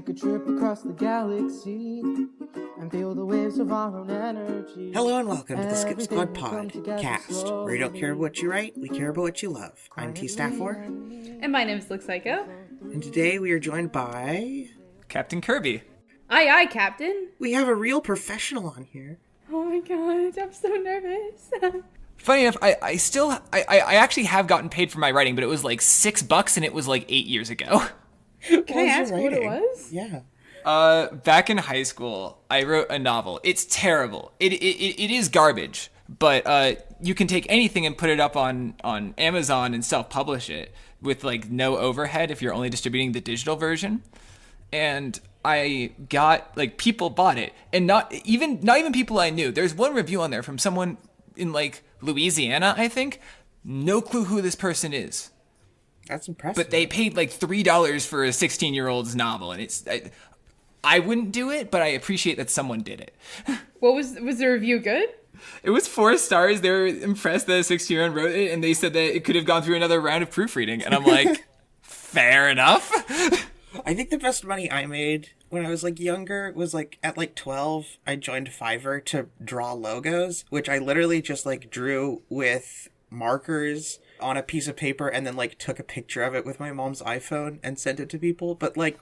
take a trip across the galaxy and feel the waves of our own energy. Hello and welcome to the Skip Squad podcast, where you don't care about what you write, we care about what you love. I'm tstaffor. And my name is Luxaiko. And today we are joined by... Captain Kirby. Aye, aye, Captain. We have a real professional on here. Oh my god, I'm so nervous. Funny enough, I actually have gotten paid for my writing, but it was like $6 and it was like 8 years ago. Can I ask what it was? Yeah. Back in high school, I wrote a novel. It's terrible. It is garbage, but you can take anything and put it up on Amazon and self-publish it with like no overhead if you're only distributing the digital version. And I got, like, people bought it, and not even people I knew. There's one review on there from someone in like Louisiana, I think. No clue who this person is. That's impressive. But they paid like $3 for a 16-year-old's novel, and I wouldn't do it, but I appreciate that someone did it. What was the review good? It was 4 stars. They were impressed that a 16-year-old wrote it, and they said that it could have gone through another round of proofreading. And I'm like, fair enough. I think the best money I made when I was like younger was like at like 12, I joined Fiverr to draw logos, which I literally just like drew with markers on a piece of paper and then like took a picture of it with my mom's iPhone and sent it to people. But like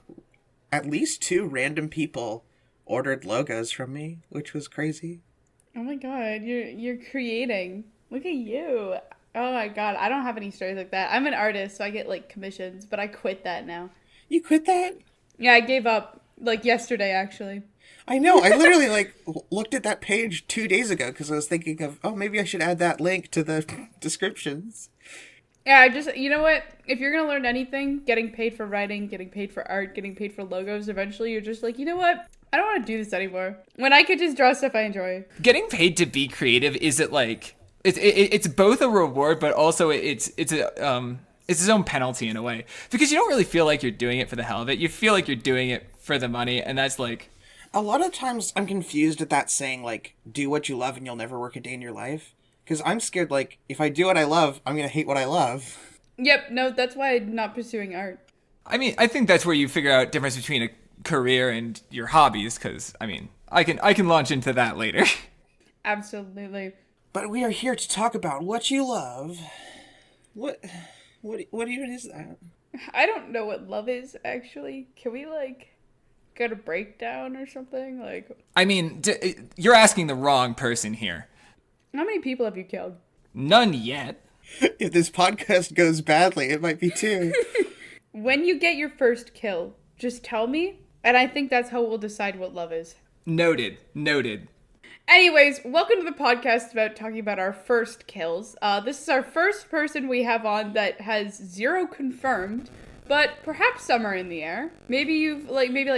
at least 2 random people ordered logos from me, which was crazy. Oh my god, you're creating. Look at you. Oh my god, I don't have any stories like that. I'm an artist, so I get like commissions, but I quit that now. You quit that? Yeah, I gave up like yesterday actually. I know. I literally like looked at that page 2 days ago because I was thinking of, oh, maybe I should add that link to the descriptions. Yeah, you know what? If you're going to learn anything, getting paid for writing, getting paid for art, getting paid for logos, eventually you're just like, you know what? I don't want to do this anymore. When I could just draw stuff I enjoy. Getting paid to be creative isn't like, it's both a reward, but also it's its own penalty in a way, because you don't really feel like you're doing it for the hell of it. You feel like you're doing it for the money, and that's like... A lot of times I'm confused at that saying, like, do what you love and you'll never work a day in your life. Because I'm scared, like, if I do what I love, I'm going to hate what I love. Yep, no, that's why I'm not pursuing art. I mean, I think that's where you figure out difference between a career and your hobbies, because, I mean, I can launch into that later. Absolutely. But we are here to talk about what you love. What even is that? I don't know what love is, actually. Can we, like, get a breakdown or something? Like, I mean, you're asking the wrong person here. How many people have you killed? None yet. If this podcast goes badly, it might be 2. When you get your first kill, just tell me, and I think that's how we'll decide what love is. Noted. Anyways, welcome to the podcast about talking about our first kills. This is our first person we have on that has 0 confirmed, but perhaps some are in the air. Maybe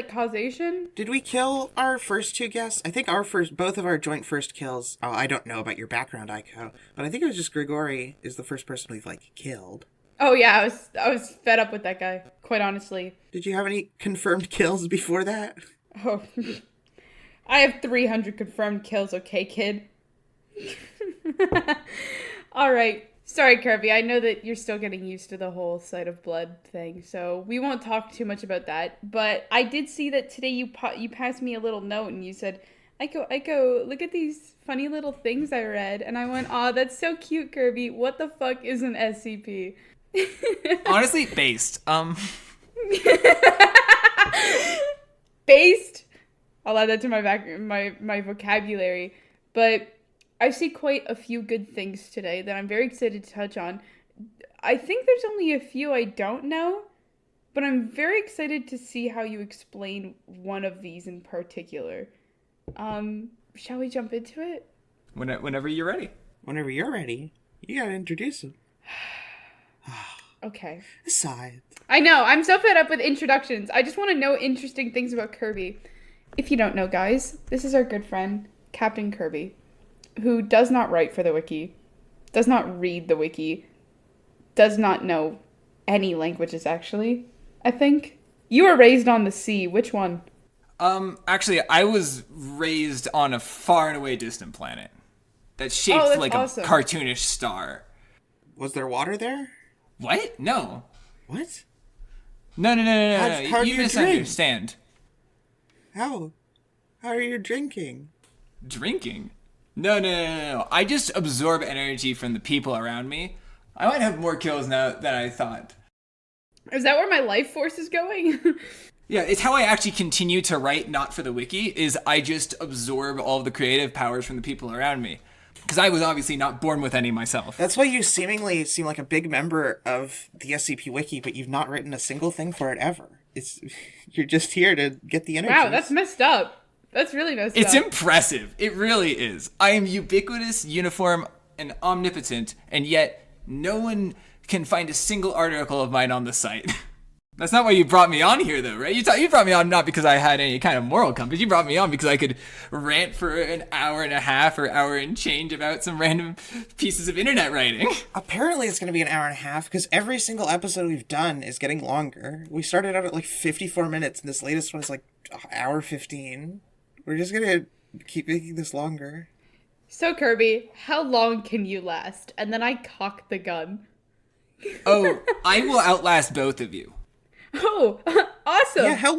causation? Did we kill our first 2 guests? I think both of our joint first kills. Oh, I don't know about your background, Aiko, but I think it was just Grigori is the first person we've like killed. Oh yeah, I was fed up with that guy, quite honestly. Did you have any confirmed kills before that? Oh, I have 300 confirmed kills, okay, kid? Alright. Sorry, Kirby, I know that you're still getting used to the whole sight of blood thing, so we won't talk too much about that. But I did see that today you passed me a little note and you said, Aiko, look at these funny little things I read. And I went, aw, that's so cute, Kirby. What the fuck is an SCP? Honestly, based. Based? I'll add that to my vocabulary. But I see quite a few good things today that I'm very excited to touch on. I think there's only a few I don't know, but I'm very excited to see how you explain one of these in particular. Shall we jump into it? Whenever you're ready. Whenever you're ready, you gotta introduce him. Okay. Aside. I know, I'm so fed up with introductions. I just want to know interesting things about Kirby. If you don't know, guys, this is our good friend, Captain Kirby, who does not write for the wiki, does not read the wiki, does not know any languages, actually, I think. You were raised on the sea. Which one? Actually, I was raised on a far and away distant planet that's shaped like awesome. A cartoonish star. Was there water there? What? No. What? No. How You misunderstand. How? How are you drinking? Drinking? No. I just absorb energy from the people around me. I might have more kills now than I thought. Is that where my life force is going? Yeah, it's how I actually continue to write not for the wiki, is I just absorb all of the creative powers from the people around me. Because I was obviously not born with any myself. That's why you seemingly seem like a big member of the SCP Wiki, but you've not written a single thing for it ever. You're just here to get the energy. Wow, that's messed up. That's really messed up. It's impressive. It really is. I am ubiquitous, uniform, and omnipotent, and yet no one can find a single article of mine on the site. That's not why you brought me on here, though, right? You brought me on not because I had any kind of moral compass. You brought me on because I could rant for an hour and a half or hour and change about some random pieces of internet writing. Apparently it's going to be an hour and a half, because every single episode we've done is getting longer. We started out at like 54 minutes, and this latest one is like hour 15. We're just going to keep making this longer. So, Kirby, how long can you last? And then I cock the gun. Oh, I will outlast both of you. Oh, awesome. Yeah, how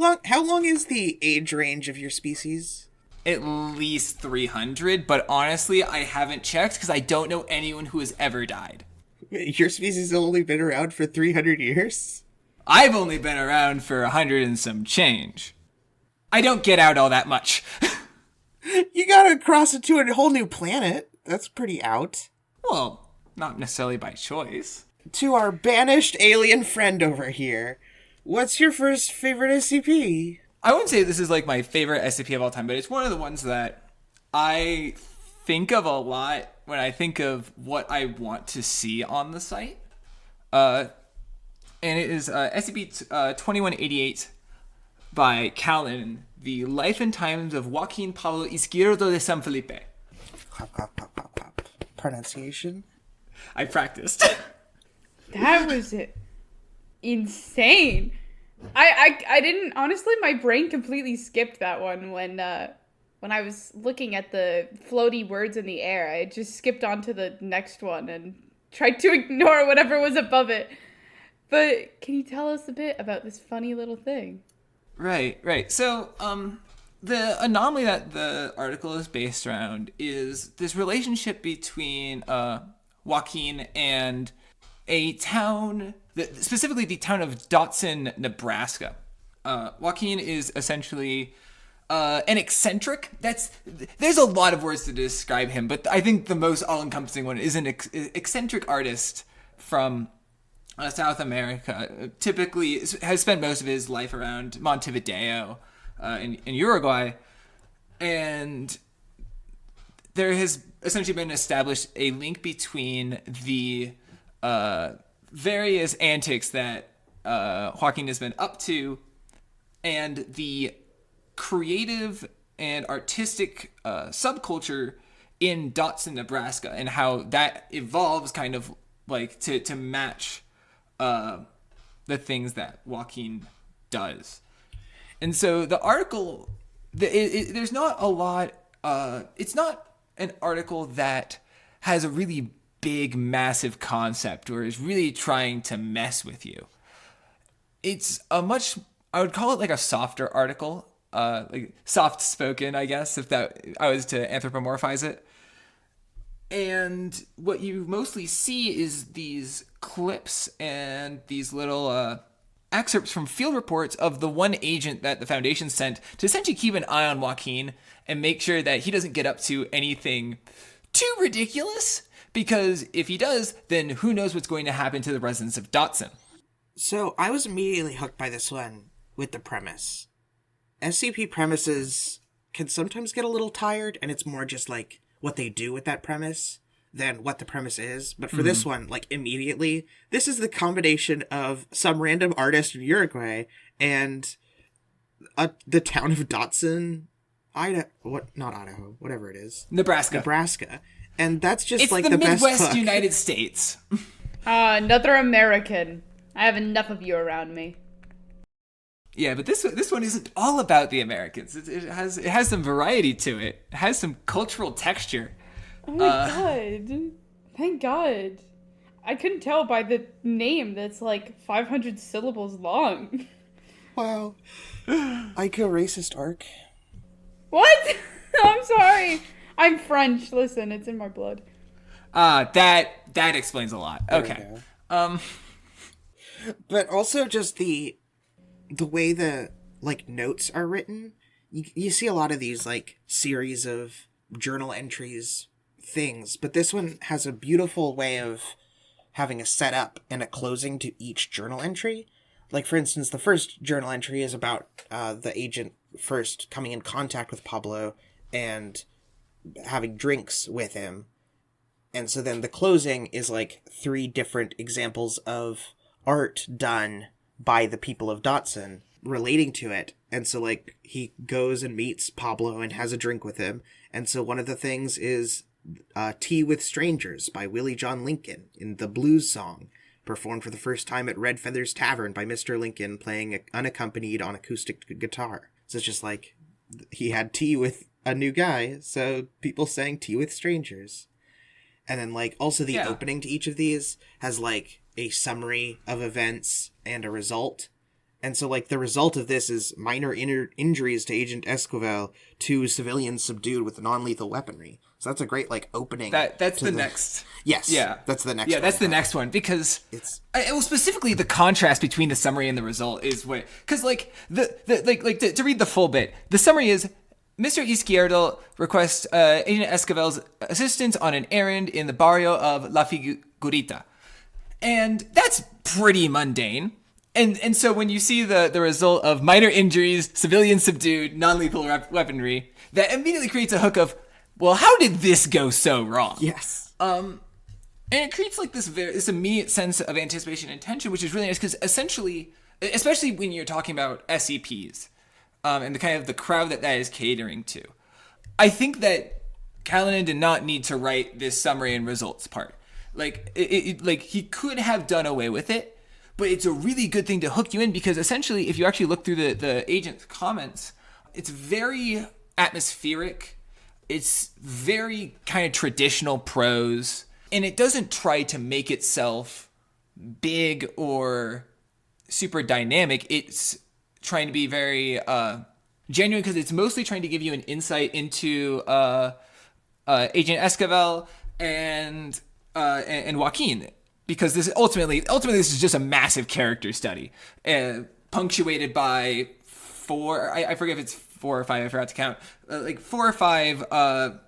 long is the age range of your species? At least 300, but honestly, I haven't checked because I don't know anyone who has ever died. Your species has only been around for 300 years? I've only been around for 100 and some change. I don't get out all that much. You gotta cross it to a whole new planet. That's pretty out. Well, not necessarily by choice. To our banished alien friend over here, what's your first favorite SCP? I wouldn't say this is like my favorite SCP of all time, but it's one of the ones that I think of a lot when I think of what I want to see on the site. And it is SCP-2188 by Kalinin, The Life and Times of Joaquín Pablo Izquierdo de San Felipe. Pop. Pronunciation? I practiced. That was it. Insane. I didn't, honestly, my brain completely skipped that one when I was looking at the floaty words in the air. I just skipped on to the next one and tried to ignore whatever was above it. But can you tell us a bit about this funny little thing? Right. So, the anomaly that the article is based around is this relationship between Joaquín and a town, specifically the town of Dotson, Nebraska. Joaquín is essentially an eccentric. There's a lot of words to describe him, but I think the most all-encompassing one is an eccentric artist from South America. Typically has spent most of his life around Montevideo in Uruguay, and there has essentially been established a link between the various antics that Joaquín has been up to and the creative and artistic subculture in Dotson, Nebraska, and how that evolves kind of like to match the things that Joaquín does. And so the article, there's not a lot, it's not an article that has a really big, massive concept or is really trying to mess with you. It's a much, I would call it like a softer article, like soft spoken, I guess, if I was to anthropomorphize it. And what you mostly see is these clips and these little excerpts from field reports of the one agent that the Foundation sent to essentially keep an eye on Joaquín and make sure that he doesn't get up to anything too ridiculous. Because if he does, then who knows what's going to happen to the residents of Dotson. So I was immediately hooked by this one with the premise. SCP premises can sometimes get a little tired, and it's more just like what they do with that premise than what the premise is. But for this one, like immediately, this is the combination of some random artist in Uruguay and the town of Dotson, Idaho, whatever it is. Nebraska. And that's just it's like the best Midwest hook. United States. Another American. I have enough of you around me. Yeah, but this one isn't all about the Americans. It has some variety to it. It has some cultural texture. Oh my god. Thank God. I couldn't tell by the name that's like 500 syllables long. Wow. Ico racist arc. What? I'm sorry. I'm French. Listen, it's in my blood. That explains a lot. Okay. But also just the way the like notes are written, you see a lot of these like series of journal entries things, but this one has a beautiful way of having a setup and a closing to each journal entry. Like, for instance, the first journal entry is about the agent first coming in contact with Pablo and having drinks with him. And so then the closing is like 3 different examples of art done by the people of Dotson relating to it. And so like he goes and meets Pablo and has a drink with him. And so one of the things is Tea with Strangers by Willie John Lincoln in the blues song, performed for the first time at Red Feathers Tavern by Mr. Lincoln playing unaccompanied on acoustic guitar. So it's just like he had tea with a new guy, so people sang Tea with Strangers. And then like also the opening to each of these has like a summary of events and a result. And so like the result of this is minor injuries to Agent Esquivel, 2 civilians subdued with non-lethal weaponry. So that's a great like opening. That's the next. Yes. Yeah. That's the next. Yeah, that's the next one because well, specifically the contrast between the summary and the result is what, because like to read the full bit, the summary is Mr. Izquierdo requests Agent Esquivel's assistance on an errand in the barrio of La Figurita, and that's pretty mundane. And so when you see the result of minor injuries, civilians subdued, non-lethal weaponry, that immediately creates a hook of, well, how did this go so wrong? Yes. And it creates like this immediate sense of anticipation and tension, which is really nice because essentially, especially when you're talking about SCPs, and the kind of the crowd that is catering to, I think that Kalinin did not need to write this summary and results part. Like like he could have done away with it. But it's a really good thing to hook you in because essentially, if you actually look through the agent's comments, it's very atmospheric. It's very kind of traditional prose. And it doesn't try to make itself big or super dynamic. It's trying to be very genuine because it's mostly trying to give you an insight into Agent Esquivel and Joaquín. Because this ultimately this is just a massive character study, punctuated by 4. I forget if it's 4 or 5. I forgot to count. Like 4 or 5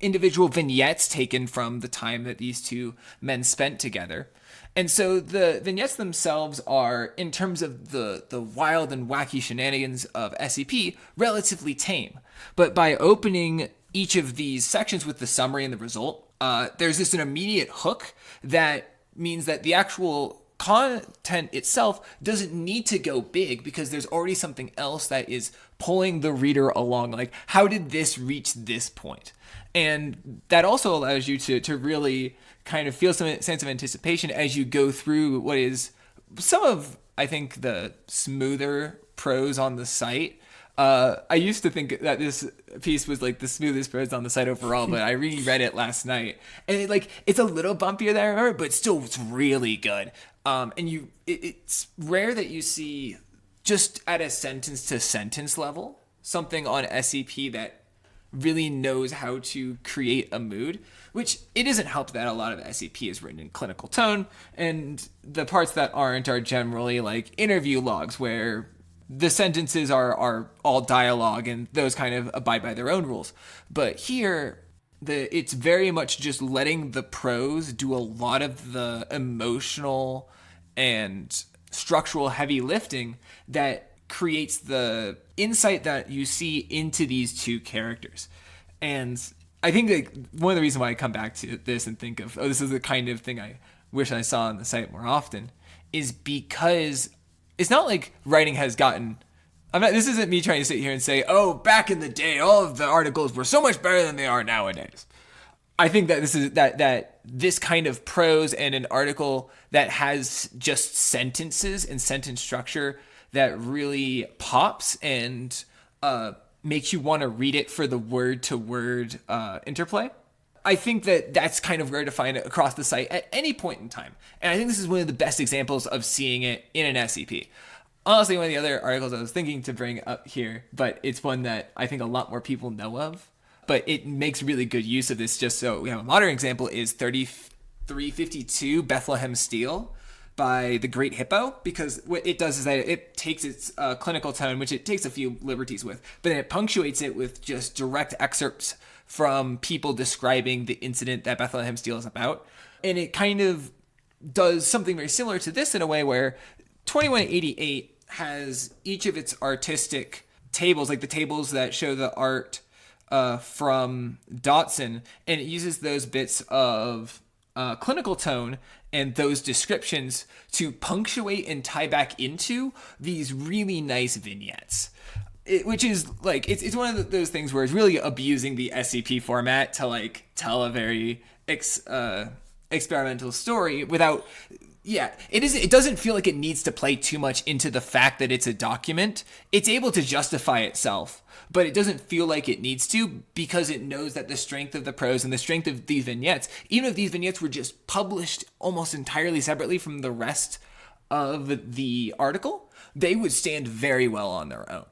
individual vignettes taken from the time that these 2 men spent together, and so the vignettes themselves are, in terms of the wild and wacky shenanigans of SCP, relatively tame. But by opening each of these sections with the summary and the result, there's an immediate hook that means that the actual content itself doesn't need to go big because there's already something else that is pulling the reader along. Like, how did this reach this point? And that also allows you to really kind of feel some sense of anticipation as you go through what is some of, I think, the smoother prose on the site. I used to think that this piece was like the smoothest prose on the site overall, but I reread it last night, and it's a little bumpier than I remember, but still it's really good. And it's rare that you see just at a sentence to sentence level something on SCP that really knows how to create a mood, which it isn't helped that a lot of SCP is written in clinical tone, and the parts that aren't are generally like interview logs where the sentences are all dialogue and those kind of abide by their own rules. But here, it's very much just letting the prose do a lot of the emotional and structural heavy lifting that creates the insight that you see into these 2 characters. And I think that one of the reasons why I come back to this and think of, this is the kind of thing I wish I saw on the site more often, is because it's not like writing has gotten... this isn't me trying to sit here and say, oh, back in the day, all of the articles were so much better than they are nowadays. I think that this is that this kind of prose and an article that has just sentences and sentence structure that really pops and makes you want to read it for the word-to-word interplay. I think that that's kind of rare to find across the site at any point in time. And I think this is one of the best examples of seeing it in an SCP. Honestly, one of the other articles I was thinking to bring up here, but it's one that I think a lot more people know of, but it makes really good use of this. Just so we have a modern example is 3352 Bethlehem Steel by the Great Hippo, because what it does is that it takes its clinical tone, which it takes a few liberties with, but then it punctuates it with just direct excerpts from people describing the incident that Bethlehem Steel is about. And it kind of does something very similar to this in a way where 2188 has each of its artistic tables, like the tables that show the art from Dotson, and it uses those bits of clinical tone and those descriptions to punctuate and tie back into these really nice vignettes. Which is like, it's one of those things where it's really abusing the SCP format to like tell a very experimental story without, it doesn't feel like it needs to play too much into the fact that it's a document. It's able to justify itself, but it doesn't feel like it needs to, because it knows that the strength of the prose and the strength of these vignettes, even if these vignettes were just published almost entirely separately from the rest of the article, they would stand very well on their own.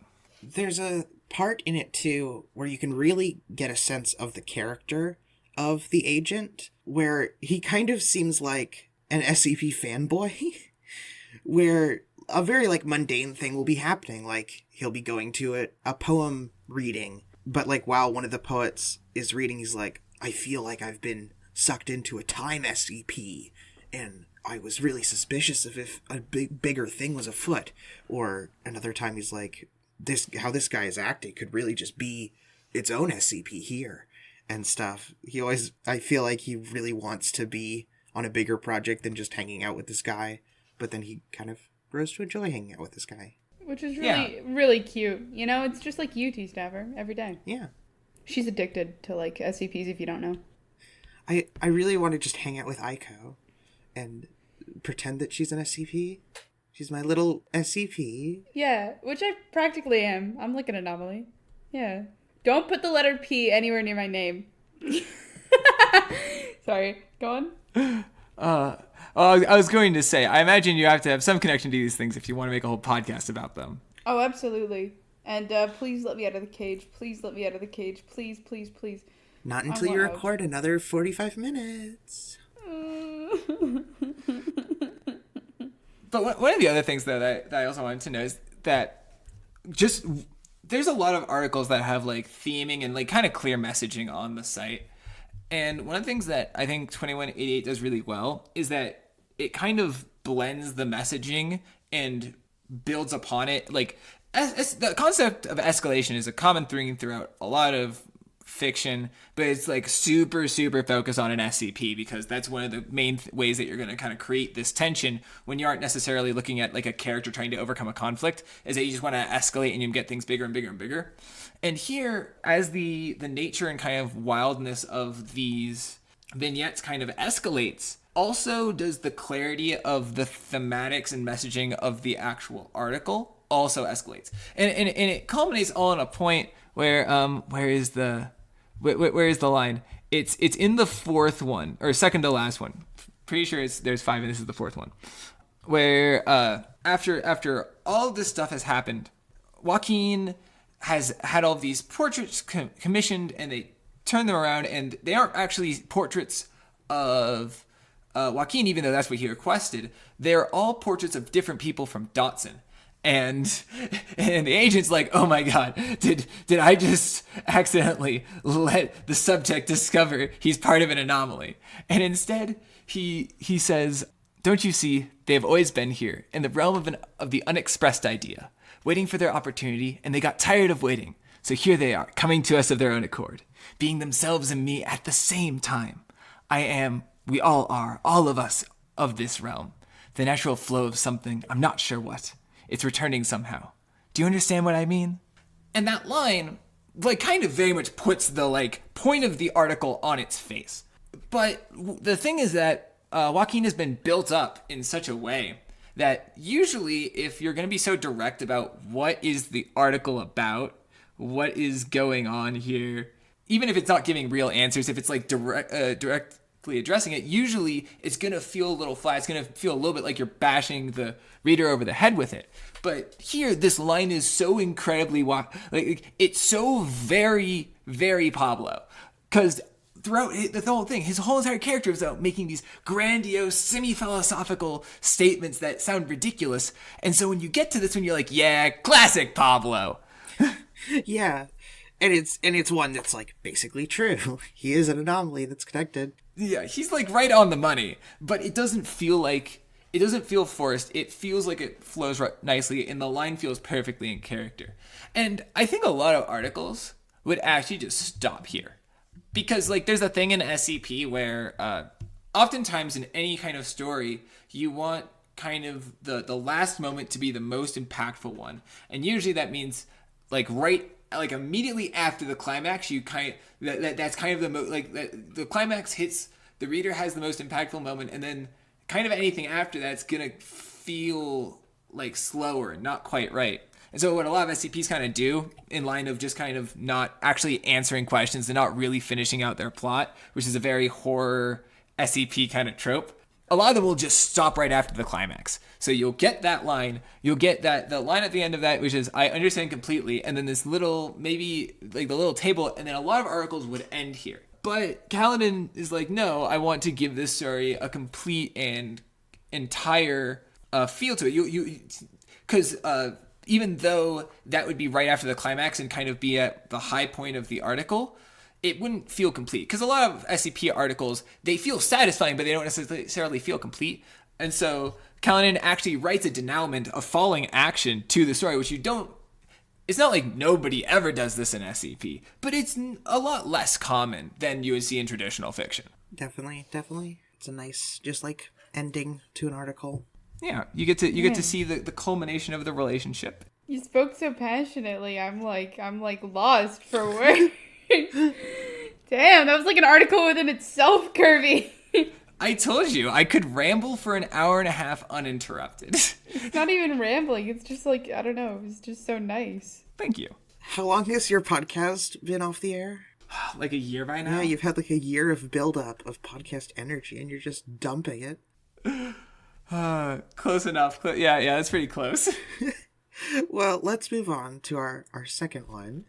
There's a part in it too where you can really get a sense of the character of the agent, where he kind of seems like an SCP fanboy, where a very like mundane thing will be happening, like he'll be going to a poem reading, but like while one of the poets is reading, he's like, I feel like I've been sucked into a time SCP, and I was really suspicious of if a bigger thing was afoot. Or another time he's like, how this guy is acting could really just be its own SCP here and stuff. I feel like he really wants to be on a bigger project than just hanging out with this guy, but then he kind of grows to enjoy hanging out with this guy. Which is really, really cute. You know, it's just like you, tstaffor, every day. Yeah. She's addicted to like SCPs, if you don't know. I really want to just hang out with Aiko and pretend that she's an SCP. She's my little SCP. Yeah, which I practically am. I'm like an anomaly. Yeah. Don't put the letter P anywhere near my name. Sorry, go on. I was going to say, I imagine you have to have some connection to these things if you want to make a whole podcast about them. Oh, absolutely. And please let me out of the cage. Please let me out of the cage. Please, please, please. Not until you record another 45 minutes. But one of the other things, though, that I also wanted to know is that just there's a lot of articles that have like theming and like kind of clear messaging on the site. And one of the things that I think 2188 does really well is that it kind of blends the messaging and builds upon it. Like the concept of escalation is a common theme throughout a lot of fiction, but it's like super focused on an SCP, because that's one of the main ways that you're going to kind of create this tension when you aren't necessarily looking at like a character trying to overcome a conflict, is that you just want to escalate and you get things bigger and bigger and bigger. And here, as the nature and kind of wildness of these vignettes kind of escalates, also does the clarity of the thematics and messaging of the actual article also escalates. And it culminates all in a point where where is the line? It's in the fourth one, or second to last one. Pretty sure there's 5 and this is the fourth one. Where after all of this stuff has happened, Joaquín has had all of these portraits commissioned, and they turn them around, and they aren't actually portraits of Joaquín, even though that's what he requested. They're all portraits of different people from Dotson. And the agent's like, oh my god, did I just accidentally let the subject discover he's part of an anomaly? And instead, he says, don't you see, they have always been here, in the realm of the unexpressed idea, waiting for their opportunity, and they got tired of waiting. So here they are, coming to us of their own accord, being themselves and me at the same time. I am, we all are, all of us of this realm. The natural flow of something, I'm not sure what. It's returning somehow. Do you understand what I mean? And that line, like, kind of very much puts the, like, point of the article on its face. But the thing is that Joaquín has been built up in such a way that usually if you're going to be so direct about what is the article about, what is going on here, even if it's not giving real answers, if it's, like, direct addressing it, usually it's going to feel a little flat. It's going to feel a little bit like you're bashing the reader over the head with it. But here, this line is so incredibly, like, it's so very, very Pablo. Because throughout the whole thing, his whole entire character is about making these grandiose, semi-philosophical statements that sound ridiculous. And so when you get to this one, you're like, yeah, classic Pablo. Yeah. And it's one that's like basically true. He is an anomaly that's connected. Yeah, he's like right on the money, but it doesn't feel forced. It feels like it flows nicely, and the line feels perfectly in character. And I think a lot of articles would actually just stop here, because like there's a thing in SCP where oftentimes in any kind of story you want kind of the last moment to be the most impactful one, and usually that means like immediately after the climax, you that's kind of the climax hits, the reader has the most impactful moment, and then kind of anything after that's gonna feel like slower, not quite right. And so what a lot of SCPs kind of do, in line of just kind of not actually answering questions and not really finishing out their plot, which is a very horror SCP kind of trope, a lot of them will just stop right after the climax. So you'll get that line, you'll get the line at the end of that, which is, I understand completely, and then this little, maybe like the little table, and then a lot of articles would end here. But Kalinin is like, no, I want to give this story a complete and entire feel to it. Because even though that would be right after the climax and kind of be at the high point of the article, it wouldn't feel complete. Because a lot of SCP articles, they feel satisfying, but they don't necessarily feel complete. And so Kalinin actually writes a denouement, a falling action to the story, which you don't... It's not like nobody ever does this in SCP, but it's a lot less common than you would see in traditional fiction. Definitely. It's a nice, just like, ending to an article. Yeah, you get to see the culmination of the relationship. You spoke so passionately. I'm like lost for words. Damn, that was like an article within itself, Kirby. I told you, I could ramble for an hour and a half uninterrupted. It's not even rambling. It's just like, I don't know. It's just so nice. Thank you. How long has your podcast been off the air? Like a year by now? Yeah, you've had like a year of buildup of podcast energy, and you're just dumping it. Close enough. Yeah, that's pretty close. Well, let's move on to our second one.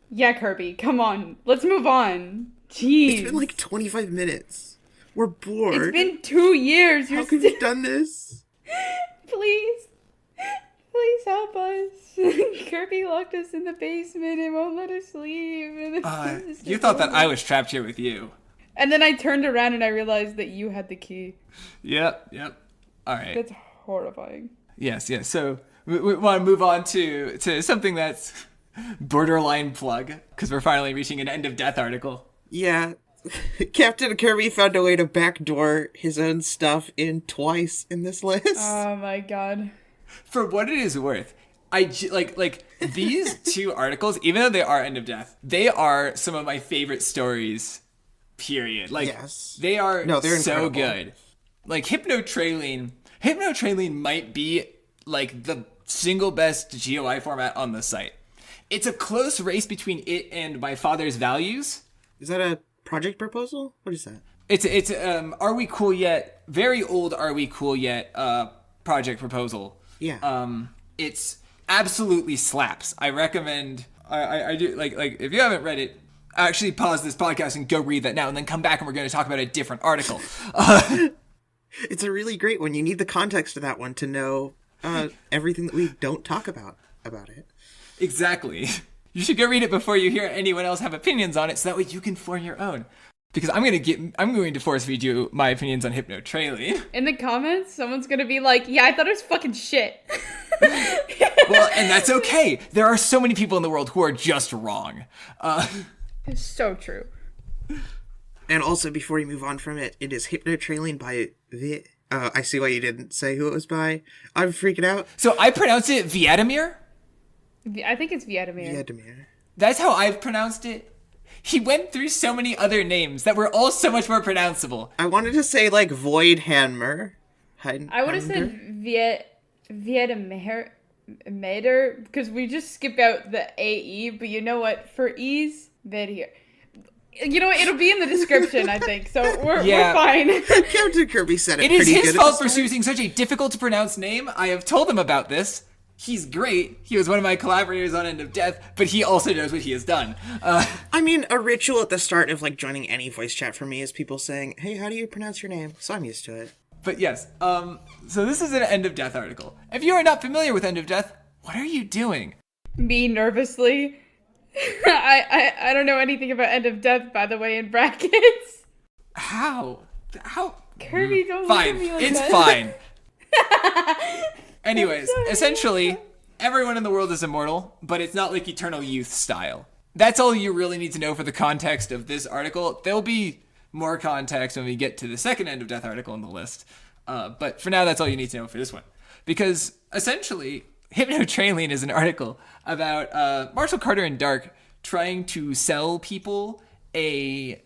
Yeah, Kirby, come on. Let's move on. Jeez. It's been like 25 minutes. We're bored. It's been 2 years. How could you done this? Please help us. Kirby locked us in the basement and won't let us leave. You thought that I was trapped here with you. And then I turned around and I realized that you had the key. Yep. All right. That's horrifying. Yes. So we want to move on to something that's borderline plug, because we're finally reaching an end of death article. Yeah. Captain Kirby found a way to backdoor his own stuff in twice in this list. Oh my god. For what it is worth, I like these two articles, even though they are end of death, they are some of my favorite stories, period. Like, yes. They are they're so good. Like, Hypnotraline might be like the single best GOI format on the site. It's a close race between it and My Father's Values. Is that a project proposal? What is that? It's Are We Cool Yet? Very old Are We Cool Yet project proposal. Yeah. It's absolutely slaps. I recommend. I do like if you haven't read it, actually pause this podcast and go read that now, and then come back and we're going to talk about a different article. It's a really great one. You need the context of that one to know everything that we don't talk about it. Exactly. You should go read it before you hear anyone else have opinions on it, so that way you can form your own. Because I'm going to force feed you my opinions on Hypnotraline. In the comments, someone's gonna be like, "Yeah, I thought it was fucking shit." Well, and that's okay. There are so many people in the world who are just wrong. It's so true. And also, before you move on from it, it is Hypnotraline by I see why you didn't say who it was by. I'm freaking out. So I pronounce it Veiedhimaedhr? I think it's Veiedhimaedhr. Veiedhimaedhr. That's how I've pronounced it. He went through so many other names that were all so much more pronounceable. I wanted to say, like, Veiedhimaedhr. I would have said Veiedhimaedhr, because we just skip out the AE, but you know what? For ease, Veiedhimaedhr. You know what? It'll be in the description, I think. So we're fine. Captain Kirby said it It is pretty his good fault for choosing such a difficult to pronounce name. I have told him about this. He's great. He was one of my collaborators on End of Death, but he also knows what he has done. I mean, a ritual at the start of like joining any voice chat for me is people saying, "Hey, how do you pronounce your name?" So I'm used to it. But yes, so this is an End of Death article. If you are not familiar with End of Death, what are you doing? Me nervously. I don't know anything about End of Death, by the way, in brackets. How? Kirby, don't Fine. look at me like It's that. fine. Anyways, essentially, everyone in the world is immortal, but it's not like Eternal Youth style. That's all you really need to know for the context of this article. There'll be more context when we get to the second End of Death article on the list. But for now, that's all you need to know for this one. Because essentially, Hypnotraline is an article about Marshall Carter and Dark trying to sell people a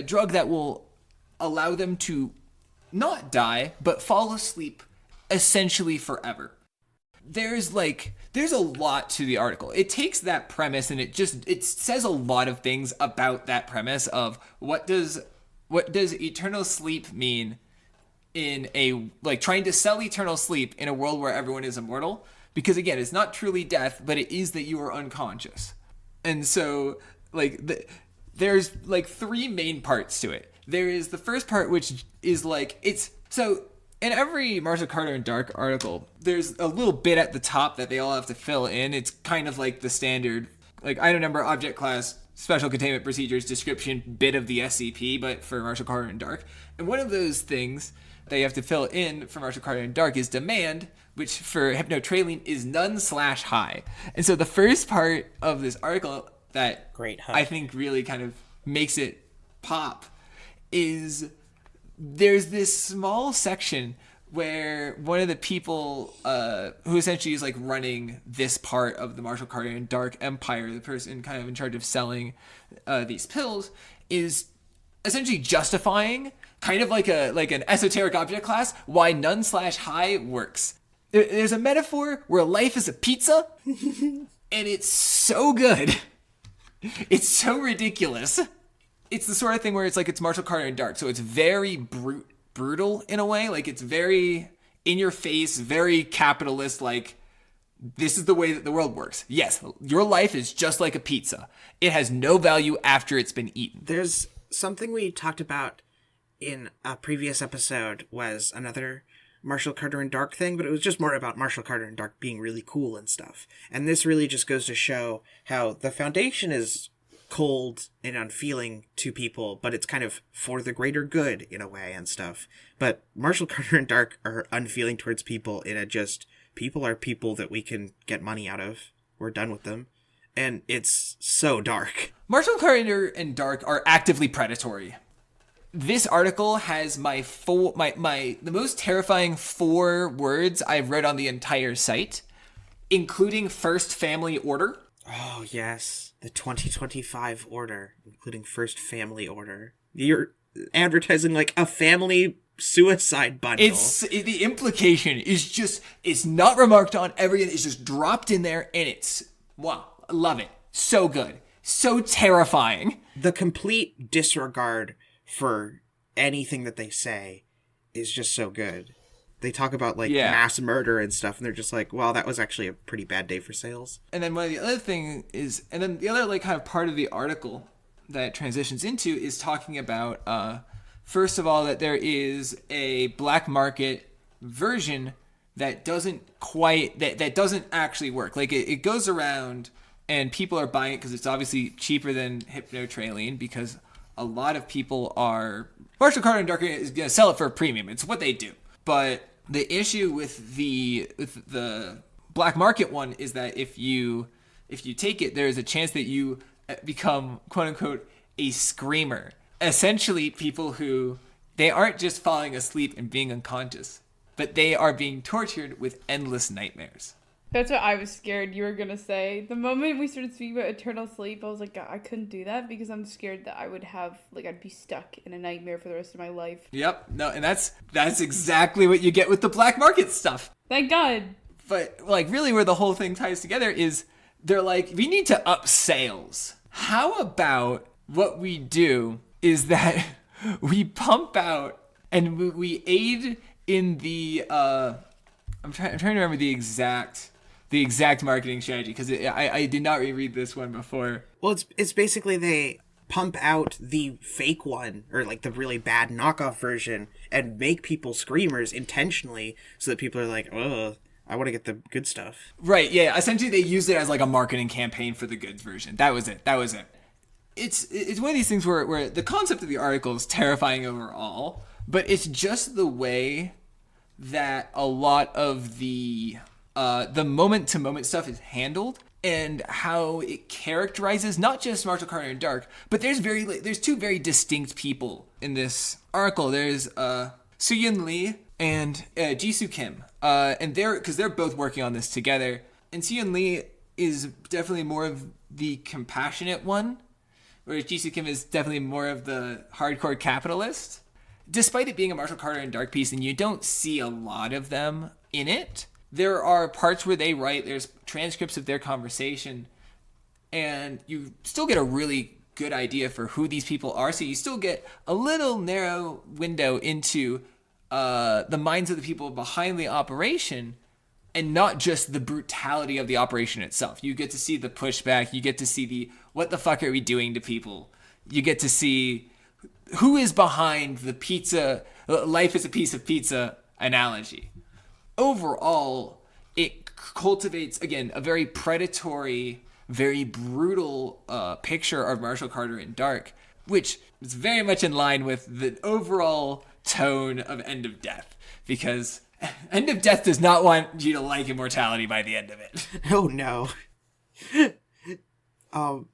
drug that will allow them to not die, but fall asleep essentially forever. There's a lot to the article. It takes that premise and it says a lot of things about that premise of what does eternal sleep mean in a, like, trying to sell eternal sleep in a world where everyone is immortal. Because again, it's not truly death, but it is that you are unconscious. And so, there's three main parts to it. There is the first part, which is so in every Marshall Carter and Dark article, there's a little bit at the top that they all have to fill in. It's kind of like the standard, item number, object class, special containment procedures, description, bit of the SCP, but for Marshall Carter and Dark. And one of those things they have to fill in for Marshall Carter and Dark is demand, which for Hypnotraline is none/high. And so the first part of this article that I think really kind of makes it pop is there's this small section where one of the people who essentially is running this part of the Marshall Carter and Dark empire, the person kind of in charge of selling these pills, is essentially justifying kind of like an esoteric object class why none/high works. There's a metaphor where life is a pizza, and it's so good. It's so ridiculous. It's the sort of thing where it's Marshall Carter and Dark, so it's very brutal in a way. It's very in your face, very capitalist. This is the way that the world works. Yes, your life is just like a pizza. It has no value after it's been eaten. There's something we talked about in a previous episode was another Marshall Carter and Dark thing, but it was just more about Marshall Carter and Dark being really cool and stuff. And this really just goes to show how the Foundation is cold and unfeeling to people, but it's kind of for the greater good in a way and stuff. But Marshall Carter and Dark are unfeeling towards people in a just, people are people that we can get money out of. We're done with them. And it's so dark. Marshall Carter and Dark are actively predatory. This article has the most terrifying 4 words I've read on the entire site, including First Family Order. Oh, yes. The 2025 order, including First Family Order. You're advertising a family suicide bundle. The implication is just, it's not remarked on, everything is just dropped in there, and it's, wow, I love it. So good. So terrifying. The complete disregard for anything that they say is just so good. They talk about mass murder and stuff, and they're just well, that was actually a pretty bad day for sales. And then one of the other thing is, and then the other kind of part of the article that transitions into is talking about first of all that there is a black market version that doesn't actually work. It goes around and people are buying it because it's obviously cheaper than Hypnotraline, because a lot of people are... Marshall Carter and Dark is going to sell it for a premium. It's what they do. But the issue with the black market one is that if you take it, there's a chance that you become, quote unquote, a screamer. Essentially, people who, they aren't just falling asleep and being unconscious, but they are being tortured with endless nightmares. That's what I was scared you were going to say. The moment we started speaking about eternal sleep, I was like, I couldn't do that because I'm scared that I would have, I'd be stuck in a nightmare for the rest of my life. Yep. No, and that's exactly what you get with the black market stuff. Thank God. But, really where the whole thing ties together is they're we need to up sales. How about what we do is that we pump out and we aid in the I'm trying to remember the exact marketing strategy, because I did not reread this one before. Well, it's basically they pump out the fake one, or like the really bad knockoff version, and make people screamers intentionally so that people are like, oh, I want to get the good stuff. Right, yeah. Essentially, they used it as like a marketing campaign for the good version. That was it. It's one of these things where the concept of the article is terrifying overall, but it's just the way that a lot of the moment-to-moment stuff is handled, and how it characterizes not just Marshall Carter and Dark, but there's two very distinct people in this article. There's Soo-Yun Lee and Jisoo Kim, and they're both working on this together. And Soo-Yun Lee is definitely more of the compassionate one, whereas Jisoo Kim is definitely more of the hardcore capitalist. Despite it being a Marshall Carter and Dark piece, and you don't see a lot of them in it, there are parts where they write, there's transcripts of their conversation, and you still get a really good idea for who these people are. So you still get a little narrow window into the minds of the people behind the operation, and not just the brutality of the operation itself. You get to see the pushback. You get to see the, what the fuck are we doing to people? You get to see who is behind the pizza, life is a piece of pizza analogy. Overall, it cultivates, again, a very predatory, very brutal picture of Marshall Carter and Dark, which is very much in line with the overall tone of End of Death, because End of Death does not want you to like immortality by the end of it. Oh, no.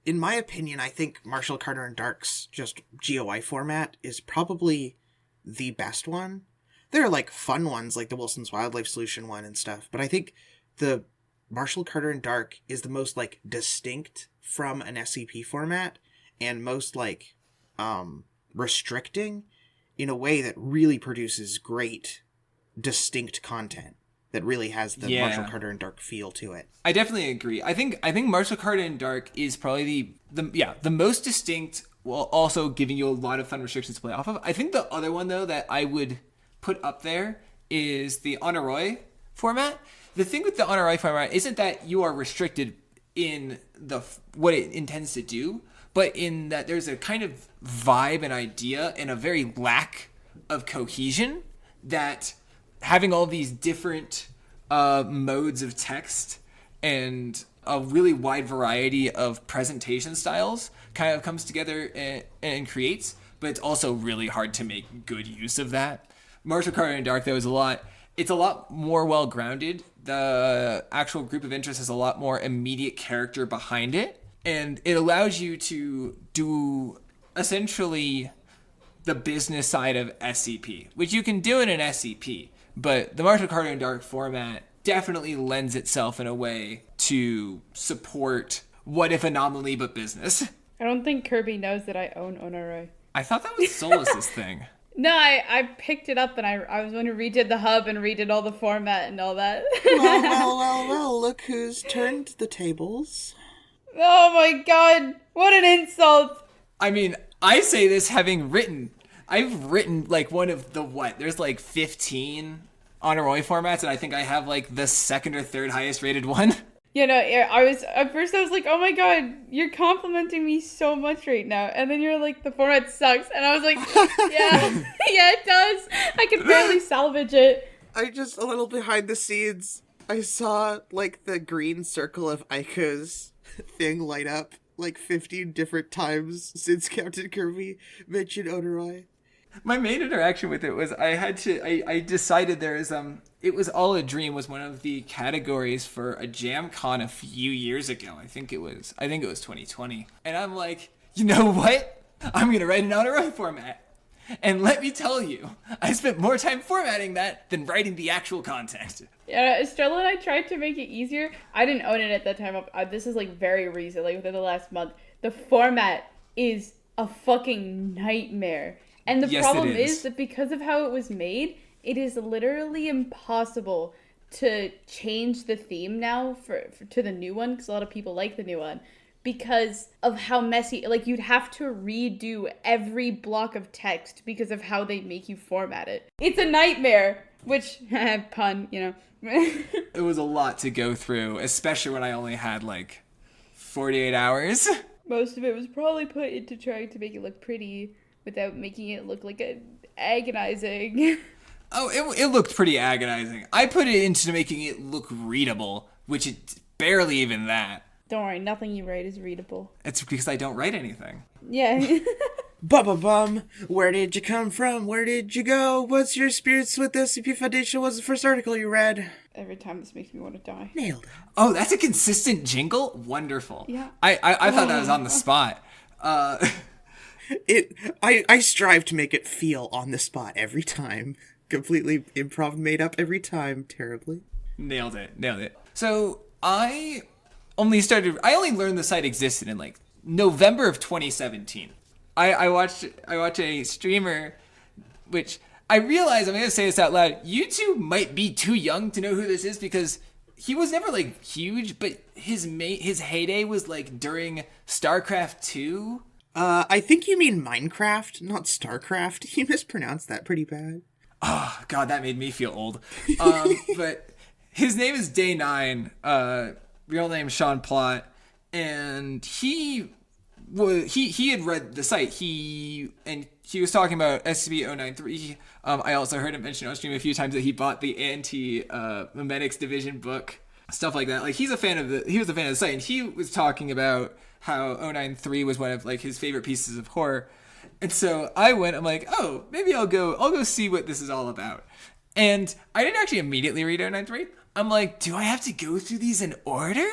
In my opinion, I think Marshall Carter and Dark's just GOI format is probably the best one. There are like fun ones like the Wilson's Wildlife Solution one and stuff, but I think the Marshall Carter and Dark is the most like distinct from an SCP format, and most like restricting in a way that really produces great distinct content that really has the Marshall Carter and Dark feel to it. I definitely agree. I think Marshall Carter and Dark is probably the most distinct, while also giving you a lot of fun restrictions to play off of. I think the other one though that I would put up there is the Honoroi format. The thing with the Honoroi format isn't that you are restricted in what it intends to do, but in that there's a kind of vibe and idea and a very lack of cohesion, that having all these different modes of text and a really wide variety of presentation styles kind of comes together and creates, but it's also really hard to make good use of that. Marshall Carter and Dark, though, it's a lot more well-grounded. The actual group of interest has a lot more immediate character behind it, and it allows you to do essentially the business side of SCP, which you can do in an SCP, but the Marshall Carter and Dark format definitely lends itself in a way to support what if anomaly but business. I don't think Kirby knows that I own Honoroi. I thought that was Solus's thing. No, I picked it up, and I was going to redid the hub and redid all the format and all that. Well, look who's turned the tables. Oh my god, what an insult. I mean, I say this I've written like one of there's like 15 Honoroi formats, and I think I have like the second or third highest rated one. You know, at first I was like, oh my god, you're complimenting me so much right now. And then you're like, the format sucks. And I was like, yeah, yeah, it does. I can barely salvage it. I just, a little behind the scenes, I saw like the green circle of Aiko's thing light up like 15 different times since Captain Kirby mentioned Honoroi. My main interaction with it was I decided it was All a Dream was one of the categories for a Jam Con a few years ago. I think it was 2020. And I'm like, you know what? I'm going to write an Honoroi format. And let me tell you, I spent more time formatting that than writing the actual content. Yeah, Stella and I tried to make it easier. I didn't own it at that time. This is like very recent, like within the last month. The format is a fucking nightmare. And the problem is that because of how it was made, it is literally impossible to change the theme now to the new one, because a lot of people like the new one. because of how messy, like you'd have to redo every block of text because of how they make you format it. It's a nightmare, which, pun, you know. It was a lot to go through, especially when I only had like 48 hours. Most of it was probably put into trying to make it look pretty without making it look like agonizing. Oh, it looked pretty agonizing. I put it into making it look readable, which it's barely even that. Don't worry, nothing you write is readable. It's because I don't write anything. Yeah. Bum. Where did you come from? Where did you go? What's your experience with SCP Foundation? What's the first article you read? Every time this makes me want to die. Nailed it. Oh, that's a consistent jingle? Wonderful. Yeah. I thought that was on the spot. I strive to make it feel on the spot every time. Completely improv made up every time. Terribly. Nailed it. So I only learned the site existed in like November of 2017. I watched a streamer, which I realize, I'm going to say this out loud, you two might be too young to know who this is because he was never like huge, but his heyday was like during StarCraft 2. I think you mean Minecraft, not StarCraft. You mispronounced that pretty bad. Oh, God, that made me feel old. But his name is Day9, real name Sean Plott, and he had read the site. He was talking about SCP-093. I also heard him mention on stream a few times that he bought the anti-memetics division book, stuff like that. Like he was a fan of the site, and he was talking about how 093 was one of like his favorite pieces of horror. And so I'm like, oh, maybe I'll go see what this is all about. And I didn't actually immediately read 093. I'm like, do I have to go through these in order?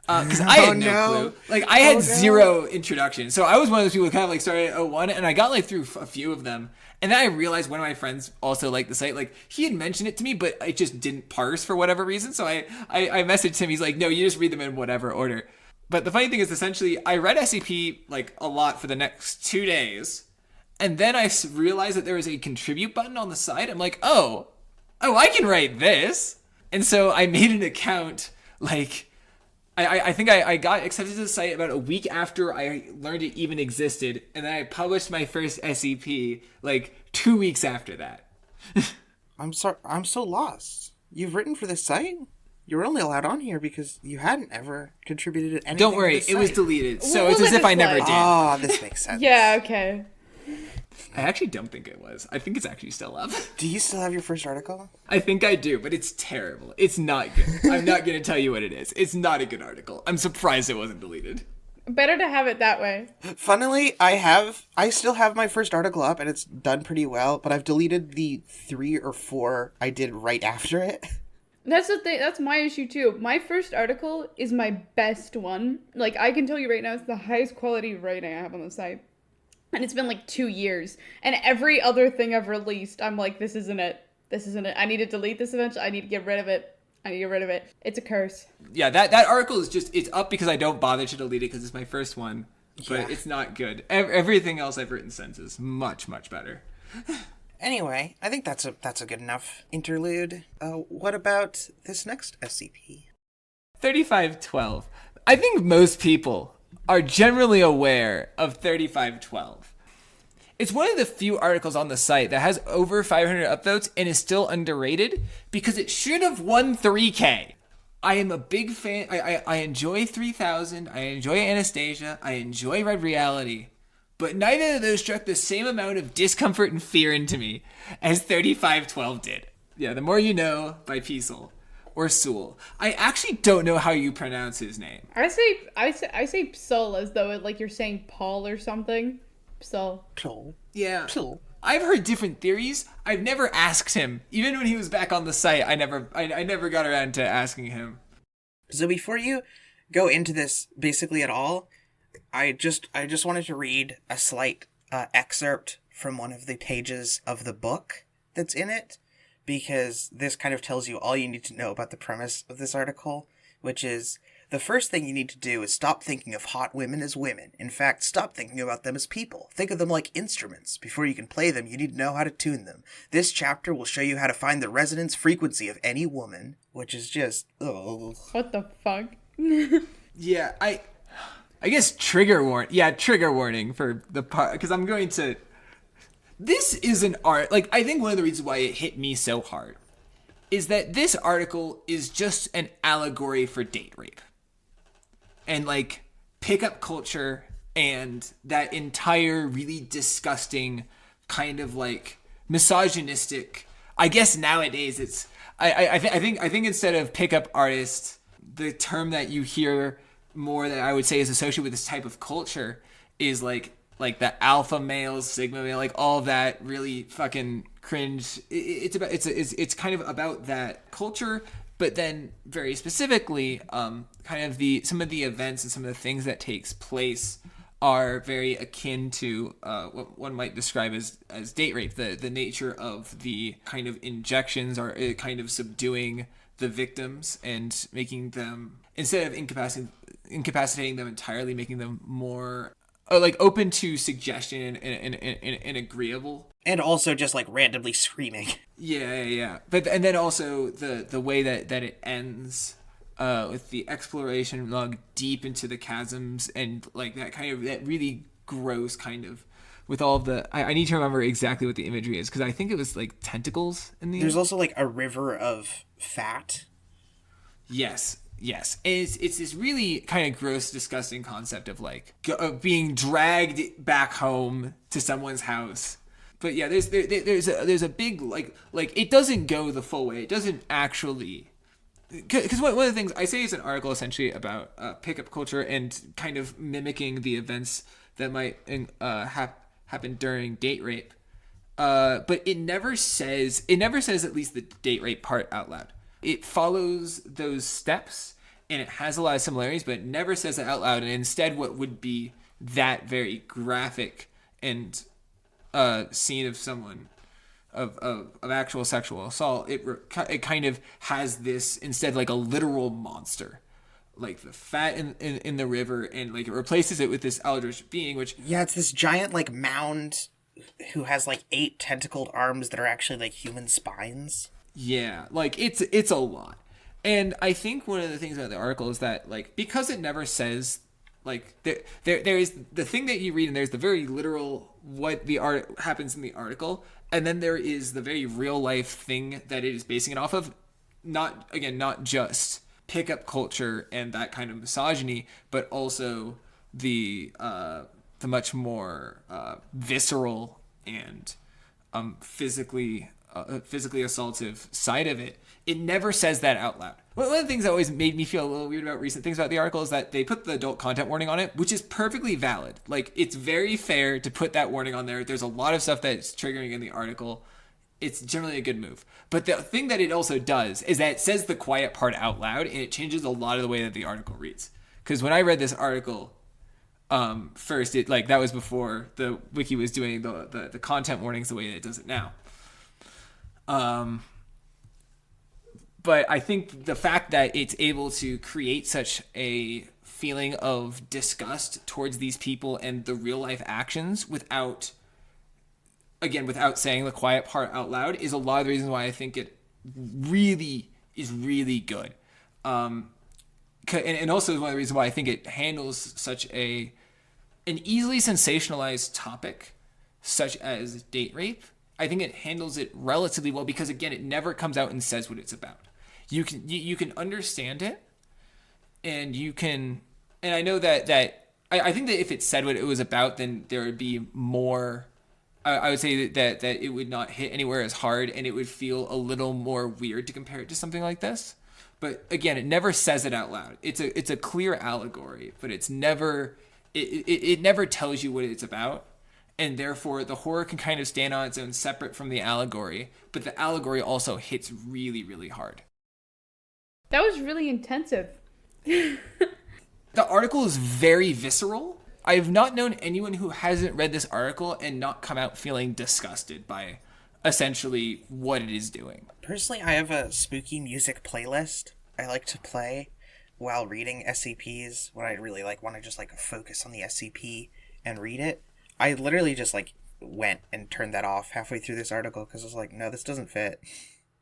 Because I had no clue. Like, I had zero introduction. So I was one of those people who kind of like started at 01, and I got like through a few of them. And then I realized one of my friends also liked the site. Like, he had mentioned it to me, but it just didn't parse for whatever reason. So I messaged him. He's like, no, you just read them in whatever order. But the funny thing is, essentially, I read SCP like a lot for the next 2 days. And then I realized that there was a contribute button on the side. I'm like, oh, I can write this. And so I made an account, like, I think I got accepted to the site about a week after I learned it even existed. And then I published my first SCP, like, 2 weeks after that. I'm sorry, I'm so lost. You've written for this site? You were only allowed on here because you hadn't ever contributed anything. Don't worry, it was deleted. So it's as if I never did. Ah, this makes sense. Yeah, okay. I actually don't think it was. I think it's actually still up. Do you still have your first article? I think I do, but it's terrible. It's not good. I'm not going to tell you what it is. It's not a good article. I'm surprised it wasn't deleted. Better to have it that way. Funnily, I still have my first article up and it's done pretty well, but I've deleted the 3 or 4 I did right after it. That's the thing. That's my issue too. My first article is my best one. Like, I can tell you right now, it's the highest quality writing I have on the site. And it's been like 2 years. And every other thing I've released, I'm like, this isn't it. This isn't it. I need to delete this eventually. I need to get rid of it. It's a curse. Yeah, that article is just, it's up because I don't bother to delete it because it's my first one. But It's not good. Everything else I've written since is much, much better. Anyway, I think that's a good enough interlude. What about this next SCP? 3512. I think most people are generally aware of 3512. It's one of the few articles on the site that has over 500 upvotes and is still underrated because it should have won 3K. I am a big fan. I enjoy 3000. I enjoy Anastasia. I enjoy Red Reality. But neither of those struck the same amount of discomfort and fear into me as 3512 did. Yeah, The More You Know by psul. Or Sul. I actually don't know how you pronounce his name. I say psul as though like you're saying Paul or something. Psul. Psul. Yeah. Psul. I've heard different theories. I've never asked him. Even when he was back on the site, I never got around to asking him. So before you go into this basically at all, I just wanted to read a slight excerpt from one of the pages of the book that's in it, because this kind of tells you all you need to know about the premise of this article, which is, the first thing you need to do is stop thinking of hot women as women. In fact, stop thinking about them as people. Think of them like instruments. Before you can play them, you need to know how to tune them. This chapter will show you how to find the resonance frequency of any woman, which is just, oh. What the fuck? Yeah, I guess trigger warning for the part, because I'm going to. This is an art. Like, I think one of the reasons why it hit me so hard is that this article is just an allegory for date rape and like pickup culture and that entire really disgusting kind of like misogynistic. I guess nowadays it's. I think instead of pickup artist, the term that you hear more that I would say is associated with this type of culture is like the alpha male, sigma male, like all that really fucking cringe. It's kind of about that culture, but then very specifically, kind of some of the events and some of the things that takes place are very akin to what one might describe as date rape. The nature of the kind of injections are kind of subduing the victims and making them, instead of incapacitating them entirely, making them more like open to suggestion and agreeable. And also just like randomly screaming. Yeah. And then also the way that it ends with the exploration log deep into the chasms and like that really gross kind of with all of the I need to remember exactly what the imagery is because I think it was like tentacles in the There's also like a river of fat. Yes. It's this really kind of gross, disgusting concept of like being dragged back home to someone's house. But yeah, there's a big like it doesn't go the full way. It doesn't actually, because one of the things I say is an article essentially about pickup culture and kind of mimicking the events that might happen during date rape. But it never says at least the date rape part out loud. It follows those steps and it has a lot of similarities, but it never says it out loud. And instead, what would be that very graphic and scene of someone of actual sexual assault, it kind of has this instead like a literal monster, like the fat in the river, and like it replaces it with this eldritch being, which it's this giant like mound who has like 8 tentacled arms that are actually like human spines. Yeah, like it's a lot. And I think one of the things about the article is that like because it never says like there is the thing that you read and there's the very literal what the art happens in the article, and then there is the very real life thing that it is basing it off of. Not just pickup culture and that kind of misogyny, but also the much more visceral and physically assaultive side of it. It never says that out loud. One of the things that always made me feel a little weird about recent things about the article is that they put the adult content warning on it, which is perfectly valid. Like, it's very fair to put that warning on there. There's a lot of stuff that's triggering in the article. It's generally a good move. But the thing that it also does is that it says the quiet part out loud, and it changes a lot of the way that the article reads. Because when I read this article first, it like that was before the wiki was doing the content warnings the way that it does it now. But I think the fact that it's able to create such a feeling of disgust towards these people and the real life actions without saying the quiet part out loud is a lot of the reasons why I think it really is really good. And also one of the reasons why I think it handles such an easily sensationalized topic such as date rape. I think it handles it relatively well because, again, it never comes out and says what it's about. You can understand it, and you can, and I know that I think that if it said what it was about, then there would be more. I would say that it would not hit anywhere as hard, and it would feel a little more weird to compare it to something like this. But again, it never says it out loud. It's a clear allegory, but it's never it never tells you what it's about. And therefore, the horror can kind of stand on its own separate from the allegory, but the allegory also hits really, really hard. That was really intensive. The article is very visceral. I have not known anyone who hasn't read this article and not come out feeling disgusted by essentially what it is doing. Personally, I have a spooky music playlist I like to play while reading SCPs when I really want to just focus on the SCP and read it. I literally just went and turned that off halfway through this article because I was like, no, this doesn't fit.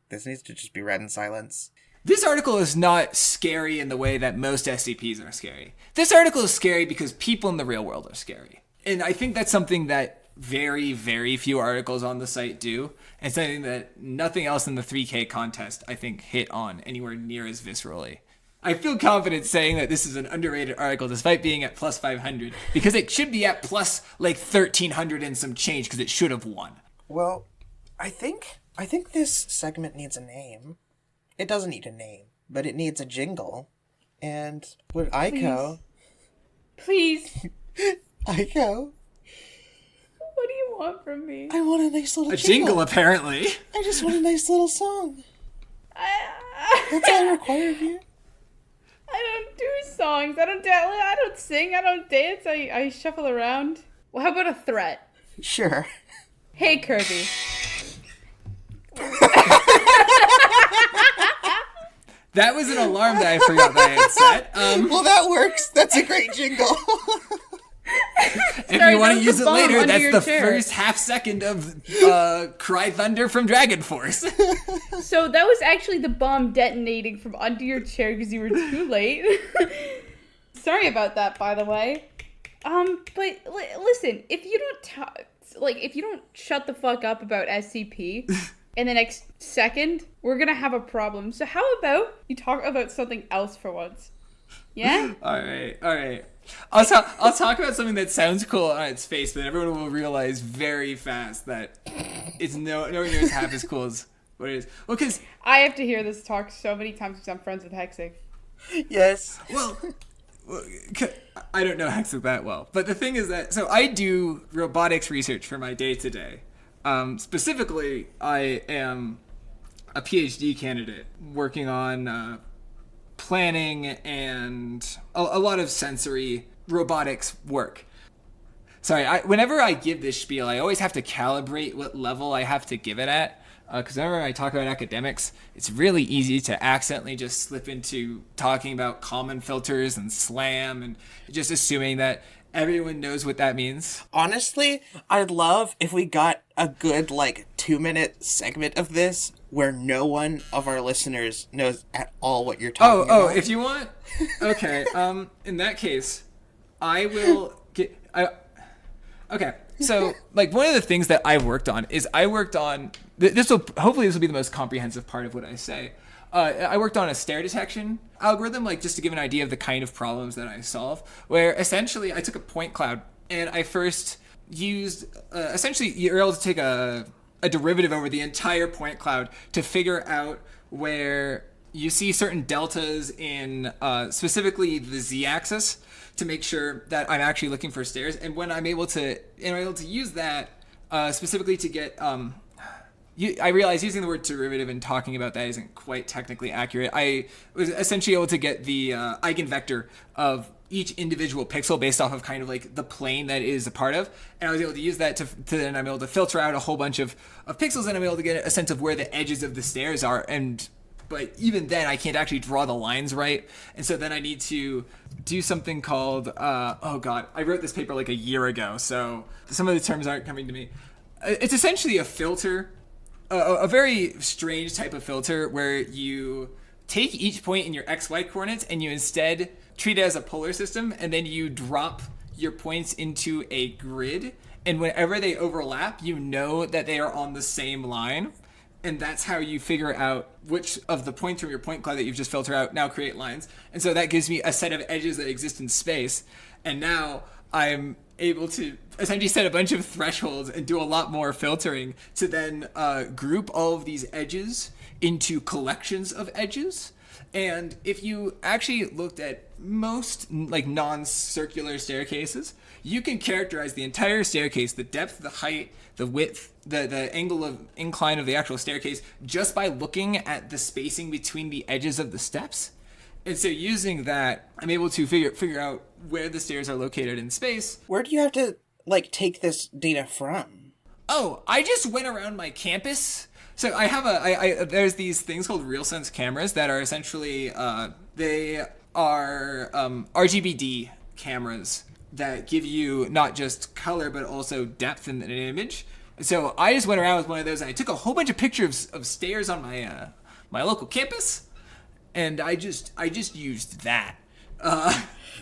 This needs to just be read in silence. This article is not scary in the way that most SCPs are scary. This article is scary because people in the real world are scary. And I think that's something that very, very few articles on the site do, and something that nothing else in the 3K contest, I think, hit on anywhere near as viscerally. I feel confident saying that this is an underrated article despite being at plus 500, because it should be at plus like 1,300 and some change because it should have won. Well, I think this segment needs a name. It doesn't need a name, but it needs a jingle. And would Aiko... Please. Aiko... What do you want from me? I want a nice little A jingle, apparently. I just want a nice little song. That's all I require of you. I don't do songs. I don't sing. I don't dance. I shuffle around. Well, how about a threat? Sure. Hey, Kirby. That was an alarm that I forgot that I had set. Well, that works. That's a great jingle. If you want to use it later, that's the chair. first half second of Cry Thunder from Dragon Force. So that was actually the bomb detonating from under your chair because you were too late. Sorry about that, by the way. But listen, if you don't shut the fuck up about SCP in the next second, we're gonna have a problem. So how about you talk about something else for once? Yeah? All right. I'll talk about something that sounds cool on its face, but everyone will realize very fast that it's nowhere near as half as cool as what it is. Well, because I have to hear this talk so many times because I'm friends with Hexic. Yes. Well, I don't know Hexic that well, but the thing is that so I do robotics research for my day-to-day. Specifically, I am a PhD candidate working on planning and a lot of sensory robotics work. Sorry, whenever I give this spiel, I always have to calibrate what level I have to give it at. Because whenever I talk about academics, it's really easy to accidentally just slip into talking about common filters and SLAM and just assuming that everyone knows what that means. Honestly, I'd love if we got a good, 2-minute segment of this where no one of our listeners knows at all what you're talking about. Oh, if you want? Okay, in that case, I will get... Okay, so, one of the things that I've worked on is hopefully this will be the most comprehensive part of what I say. I worked on a stare detection algorithm, just to give an idea of the kind of problems that I solve, where essentially I took a point cloud and I first used, essentially you're able to take a derivative over the entire point cloud to figure out where you see certain deltas in specifically the z-axis to make sure that I'm actually looking for stairs. And when I'm able to use that specifically to get... I realize using the word derivative and talking about that isn't quite technically accurate. I was essentially able to get the eigenvector of each individual pixel based off of kind of the plane that it is a part of. And I was able to use that to then I'm able to filter out a whole bunch of pixels, and I'm able to get a sense of where the edges of the stairs are. But even then, I can't actually draw the lines right. And so then I need to do something called, I wrote this paper a year ago, so some of the terms aren't coming to me. It's essentially a filter, a very strange type of filter where you take each point in your XY coordinates and you instead treat it as a polar system, and then you drop your points into a grid. And whenever they overlap, you know that they are on the same line. And that's how you figure out which of the points from your point cloud that you've just filtered out now create lines. And so that gives me a set of edges that exist in space. And now I'm able to essentially set a bunch of thresholds and do a lot more filtering to then group all of these edges into collections of edges. And if you actually looked at most non-circular staircases, you can characterize the entire staircase, the depth, the height, the width, the angle of incline of the actual staircase, just by looking at the spacing between the edges of the steps. And so using that, I'm able to figure out where the stairs are located in space. Where do you have to, take this data from? Oh, I just went around my campus. So I have there's these things called RealSense cameras that are essentially, they are RGBD cameras that give you not just color, but also depth in an image. So I just went around with one of those and I took a whole bunch of pictures of stairs on my local campus. and I just used that.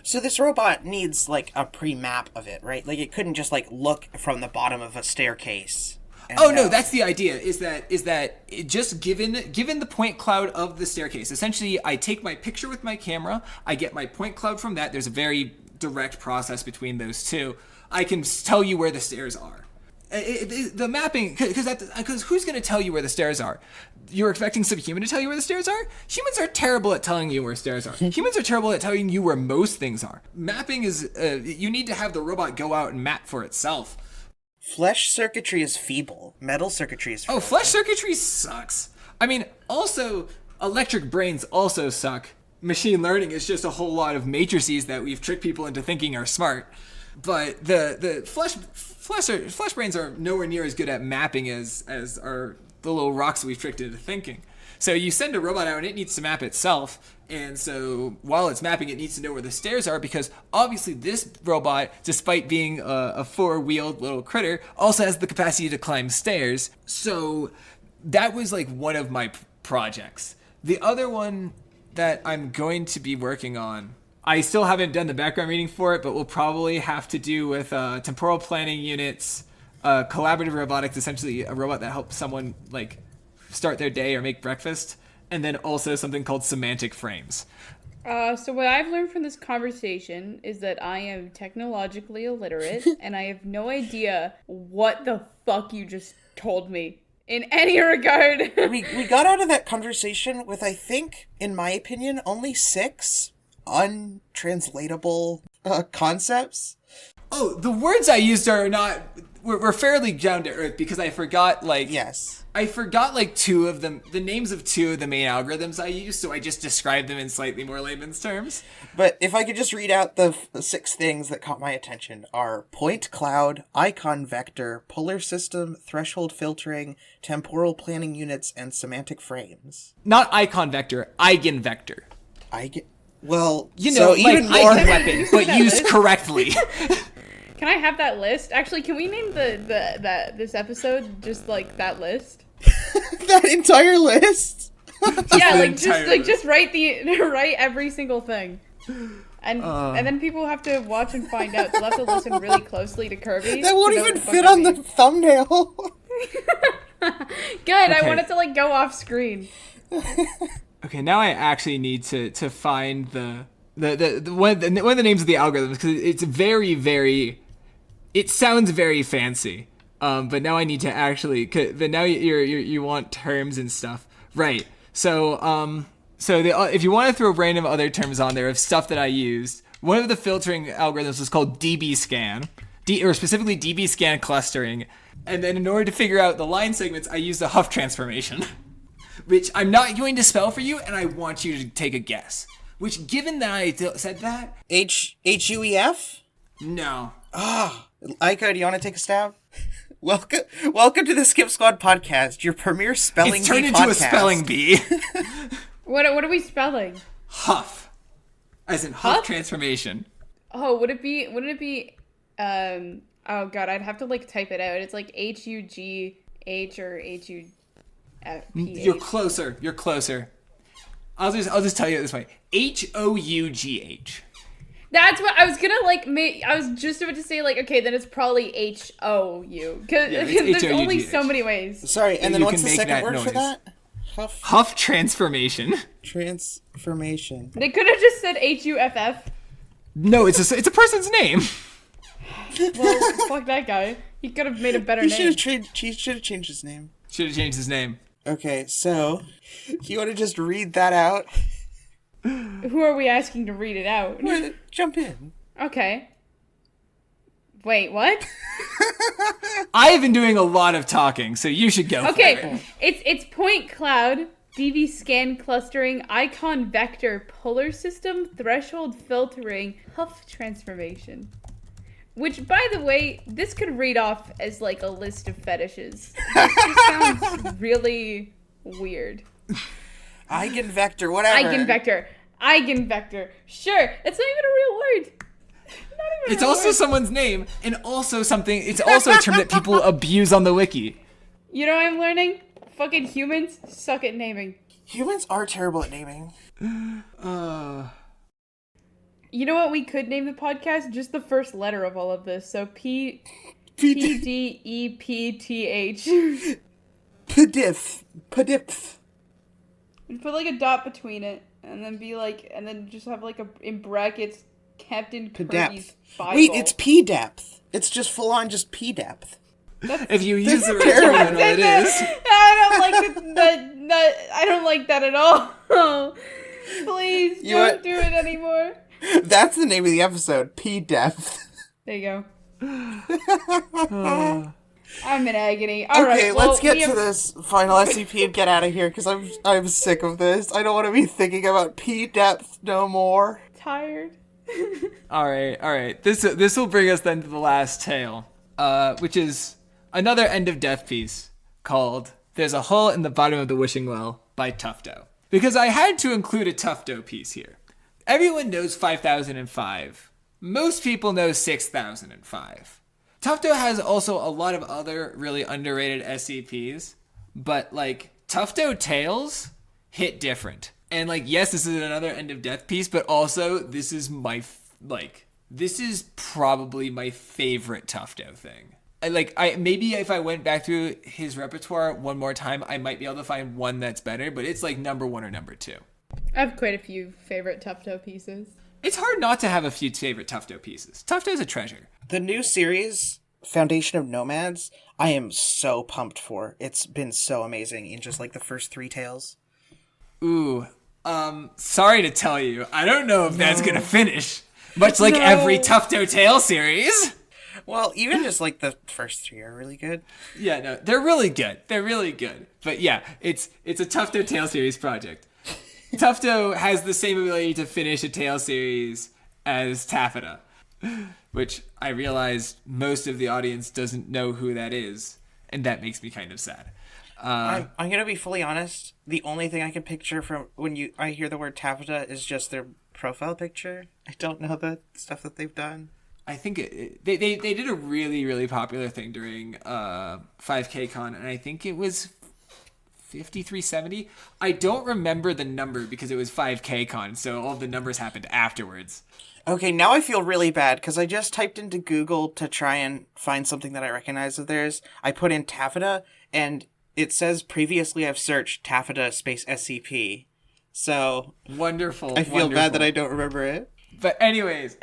So this robot needs like a pre-map of it, right? Like it couldn't just like look from the bottom of a staircase. Oh no, that's the idea. Is that it just given the point cloud of the staircase. Essentially, I take my picture with my camera. I get my point cloud from that. There's a very direct process between those two. I can tell you where the stairs are. The mapping, because who's going to tell you where the stairs are? You're expecting some human to tell you where the stairs are? Humans are terrible at telling you where stairs are. Humans are terrible at telling you where most things are. Mapping is, you need to have the robot go out and map for itself. Flesh circuitry is feeble. Metal circuitry is feeble. Oh, flesh circuitry sucks. I mean, also, electric brains also suck. Machine learning is just a whole lot of matrices that we've tricked people into thinking are smart. But the flesh brains are nowhere near as good at mapping as are the little rocks that we've tricked into thinking. So you send a robot out and it needs to map itself. And so while it's mapping, it needs to know where the stairs are, because obviously this robot, despite being a four-wheeled little critter, also has the capacity to climb stairs. So that was like one of my projects. The other one that I'm going to be working on, I still haven't done the background reading for it, but will probably have to do with temporal planning units, collaborative robotics, essentially a robot that helps someone like start their day or make breakfast, and then also something called semantic frames. So what I've learned from this conversation is that I am technologically illiterate, and I have no idea what the fuck you just told me in any regard. we got out of that conversation with, I think, in my opinion, only 6 untranslatable concepts. Oh, the words I used are not... We're fairly down to earth, because I forgot, like... Yes. I forgot, like, 2 of them, the names of 2 of the main algorithms I used, so I just described them in slightly more layman's terms. But if I could just read out the 6 things that caught my attention are point cloud, icon vector, polar system, threshold filtering, temporal planning units, and semantic frames. Not icon vector, eigenvector. Well, you know, so like even more weapon, but used correctly. Can I have that list? Actually, can we name this episode just like that list? that entire list. Yeah, just write every single thing, and then people have to watch and find out. They'll have to listen really closely to Kirby. That won't even fit on the thumbnail. Good. Okay. I want it to like go off screen. Okay, now I actually need to find the one of the names of the algorithms, because it's very, very... It sounds very fancy, but now I need to actually... But now you want terms and stuff, right? So if you want to throw random other terms on there of stuff that I used, one of the filtering algorithms was called dbScan, or specifically dbScan clustering, and then in order to figure out the line segments, I used a Huff transformation, which I'm not going to spell for you, and I want you to take a guess. Which, given that I said that... Huef? No. Aiko, do you want to take a stab? Welcome to the Skip Squad podcast, your premier spelling bee podcast. It's turned into a spelling bee. What are we spelling? Huff. As in Huff transformation. Oh, wouldn't it be, oh god, I'd have to like type it out. It's like H-U-G-H or H-U-P-H. You're closer. I'll just tell you it this way. H-O-U-G-H. That's what I was gonna like. I was just about to say like, okay, then it's probably H-O-U, because there's only so many ways. Sorry, and then what's the second word for that? Huff transformation. Transformation. They could have just said H-U-F-F. No, it's a person's name. Well, fuck that guy. He could have made a better name. He should have changed his name. Okay, so you want to just read that out? Who are we asking to read it out? Well, jump in. Okay. Wait, what? I have been doing a lot of talking, so you should go for it. Okay, it's point cloud, dbScan clustering, icon vector, polar system, threshold filtering, Huff transformation. Which, by the way, this could read off as like a list of fetishes. This just sounds really weird. Eigenvector, whatever. Eigenvector. Sure, it's not even a real word. It's also someone's name, and also something. It's also a term that people abuse on the wiki. You know what I'm learning? Fucking humans suck at naming. Humans are terrible at naming. You know what we could name the podcast? Just the first letter of all of this. So P D E P T H. Pdif. And put like a dot between it, and then be like, and then just have like in brackets, Captain Kirby's Bible. Wait, it's P depth. It's just full on just P depth. If you use the right term, it is. I don't like that. I don't like that at all. Please don't do it anymore. That's the name of the episode. P depth. There you go. I'm in agony. All right, okay, let's get to this final SCP and get out of here because I'm sick of this. I don't want to be thinking about P depth no more. Tired. All right. This will bring us then to the last tale, which is another end of death piece called "There's a Hole in the Bottom of the Wishing Well" by Tufto. Because I had to include a Tufto piece here. Everyone knows 5005. Most people know 6005. Tufto has also a lot of other really underrated SCPs, but like Tufto Tales hit different. And like, yes, this is another end of death piece, but also this is this is probably my favorite Tufto thing. Maybe if I went back through his repertoire one more time, I might be able to find one that's better, but it's like number 1 or number 2. I have quite a few favorite Tufto pieces. It's hard not to have a few favorite Tufto pieces. Tufto's a treasure. The new series, Foundation of Nomads, I am so pumped for. It's been so amazing in just like the first 3 tales. Ooh, sorry to tell you, I don't know if that's gonna finish. Much like every Tufto Tale series. Well, even just like the first 3 are really good. Yeah, no, they're really good. But yeah, it's a Tufto Tale series project. Tufto has the same ability to finish a tale series as Taffeta, which I realize most of the audience doesn't know who that is, and that makes me kind of sad. I'm gonna be fully honest. The only thing I can picture from when I hear the word Taffeta is just their profile picture. I don't know the stuff that they've done. I think they did a really, really popular thing during 5K Con, and I think it was 5370. I don't remember the number because it was 5K Con, so all the numbers happened afterwards. Okay, now I feel really bad because I just typed into Google to try and find something that I recognize of theirs. I put in Taffeta, and it says previously I've searched Taffeta space SCP. So wonderful. I feel bad that I don't remember it. But anyways,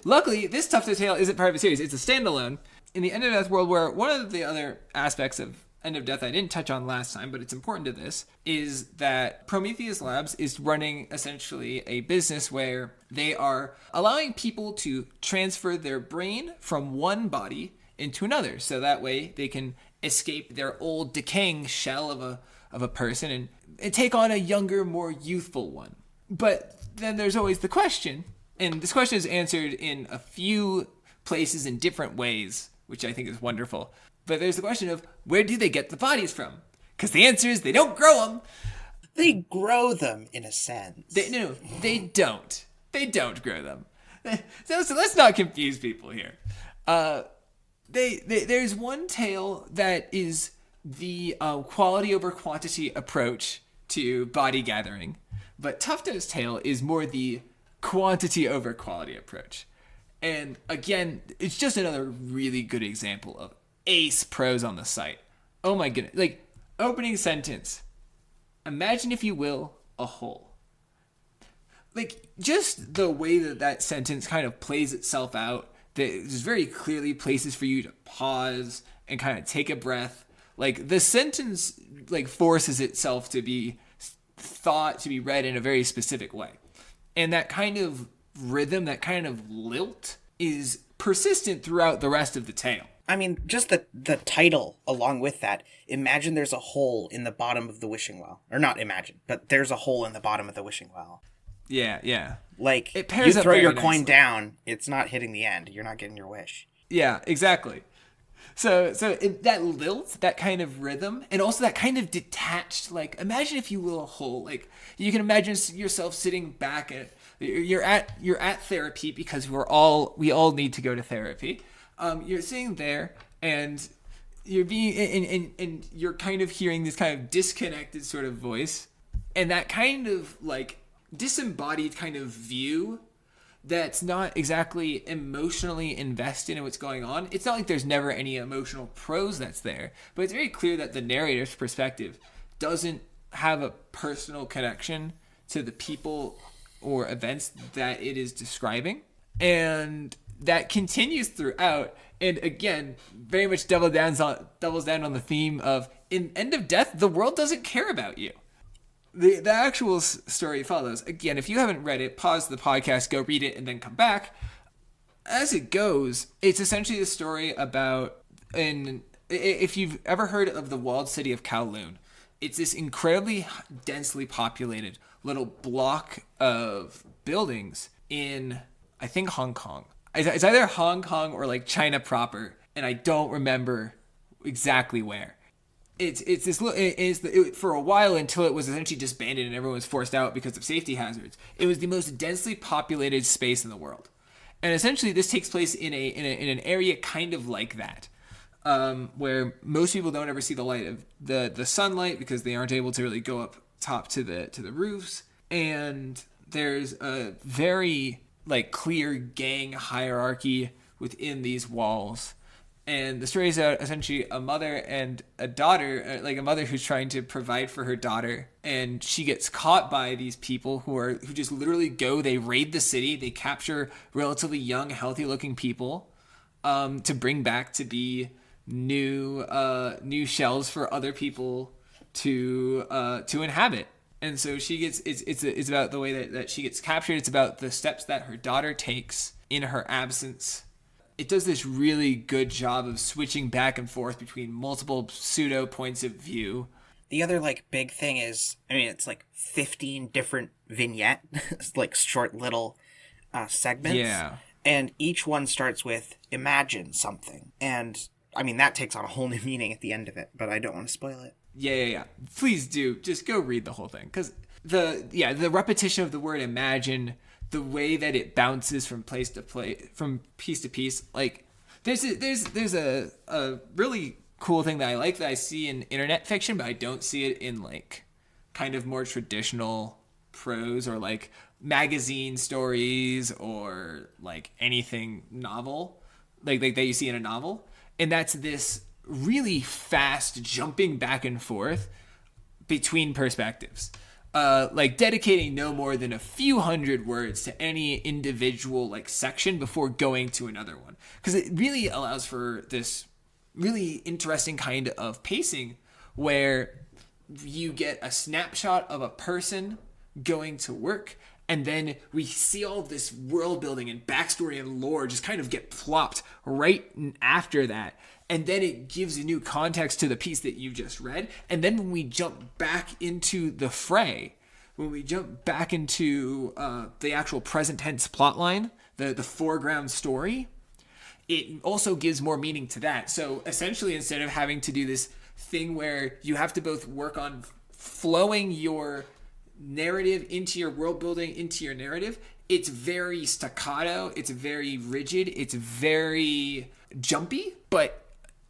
luckily this Tufto Tale isn't part of a series. It's a standalone in the End of Death world, where one of the other aspects of End of Death I didn't touch on last time, but it's important to this, is that Prometheus Labs is running essentially a business where they are allowing people to transfer their brain from one body into another, so that way they can escape their old decaying shell of a person and take on a younger, more youthful one. But then there's always the question, and this question is answered in a few places in different ways, which I think is wonderful. But there's the question of, where do they get the bodies from? Because the answer is they don't grow them. They grow them, in a sense. No, they don't. They don't grow them. So let's not confuse people here. There's one tale that is the quality over quantity approach to body gathering. But Tufto's tale is more the quantity over quality approach. And again, it's just another really good example of ace prose on the site. Oh my goodness. Like, opening sentence. Imagine, if you will, a hole. Like, just the way that sentence kind of plays itself out. There's very clearly places for you to pause and kind of take a breath. Like, the sentence, like, forces itself to be thought to be read in a very specific way. And that kind of rhythm, that kind of lilt is persistent throughout the rest of the tale. I mean, just the title along with that. Imagine there's a hole in the bottom of the wishing well. Or not imagine, but there's a hole in the bottom of the wishing well. Yeah. Like, it pairs you up throw very your nicely. coin down, it's not hitting the end. You're not getting your wish. Yeah, exactly. So that lilt, that kind of rhythm, and also that kind of detached, like, imagine, if you will, a hole. Like, you can imagine yourself sitting back at, you're at therapy, because we all need to go to therapy. You're sitting there and you're being, and you're kind of hearing this kind of disconnected sort of voice And that kind of like disembodied kind of view that's not exactly emotionally invested in what's going on. It's not like there's never any emotional prose that's there, but it's very clear that the narrator's perspective doesn't have a personal connection to the people or events that it is describing. And that continues throughout. And again, very much doubles down on the theme of, in End of Death, the world doesn't care about you. The actual story follows. Again, if you haven't read it, pause the podcast, go read it, and then come back. As it goes, it's essentially a story about, if you've ever heard of the walled city of Kowloon, it's this incredibly densely populated little block of buildings in, I think, Hong Kong. It's either Hong Kong or like China proper, and I don't remember exactly where. For a while, until it was essentially disbanded and everyone was forced out because of safety hazards, it was the most densely populated space in the world. And essentially this takes place in an area kind of like that, where most people don't ever see the light of the sunlight because they aren't able to really go up top to the roofs. And there's a very like clear gang hierarchy within these walls. And the story is essentially a mother and a daughter, like a mother who's trying to provide for her daughter, and she gets caught by these people who just literally they raid the city, they capture relatively young, healthy-looking people, to bring back to be new shells for other people to inhabit. And so she gets it's about the way that she gets captured. It's about the steps that her daughter takes in her absence. It does this really good job of switching back and forth between multiple pseudo points of view. The other like big thing is, I mean, it's like 15 different vignette, like short little segments. Yeah. And each one starts with imagine something. And I mean, that takes on a whole new meaning at the end of it, but I don't want to spoil it. Yeah. Please do. Just go read the whole thing. Because the repetition of the word imagine, the way that it bounces from place to place, from piece to piece, like there's a really cool thing that I like that I see in internet fiction, but I don't see it in like kind of more traditional prose or like magazine stories or like anything novel, like that you see in a novel. And that's this really fast jumping back and forth between perspectives. Like dedicating no more than a few hundred words to any individual like section before going to another one. Because it really allows for this really interesting kind of pacing where you get a snapshot of a person going to work, and then we see all of this world building and backstory and lore just kind of get plopped right after that. And then it gives a new context to the piece that you just read. And then when we jump back into the fray, when we jump back into the actual present tense plotline, the foreground story, it also gives more meaning to that. So essentially, instead of having to do this thing where you have to both work on flowing your narrative into your world building, into your narrative, it's very staccato, it's very rigid, it's very jumpy, but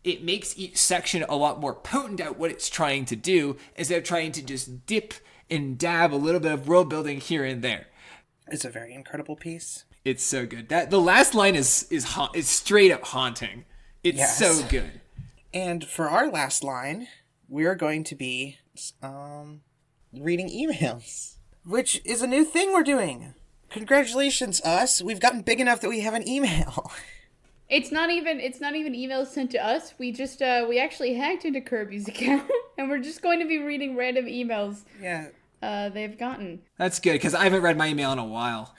it makes each section a lot more potent at what it's trying to do instead of trying to just dip and dab a little bit of world building here and there. It's a very incredible piece. It's so good. That the last line is straight up haunting. It's so good. And for our last line, we're going to be reading emails, which is a new thing we're doing. Congratulations, us. We've gotten big enough that we have an email. It's not even emails sent to us. We just we actually hacked into Kirby's account and we're just going to be reading random emails. Yeah. They've gotten. That's good because I haven't read my email in a while.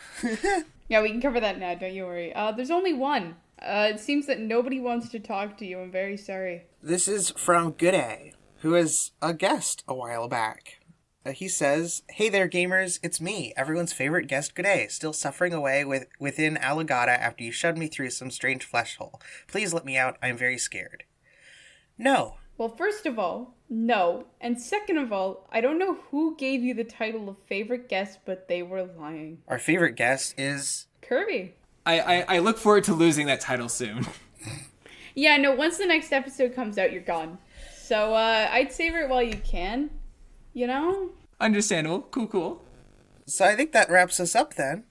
Yeah, we can cover that now. Don't you worry. There's only one. It seems that nobody wants to talk to you. I'm very sorry. This is from Gooday, who was a guest a while back. He says, "Hey there, gamers. It's me, everyone's favorite guest, Gooday, still suffering away within Aligata after you shoved me through some strange flesh hole. Please let me out. I'm very scared." No. Well, first of all, no. And second of all, I don't know who gave you the title of favorite guest, but they were lying. Our favorite guest is Kirby. I look forward to losing that title soon. Yeah, no, once the next episode comes out, you're gone. So, I'd savor it while you can. You know? Understandable. Cool. So I think that wraps us up then.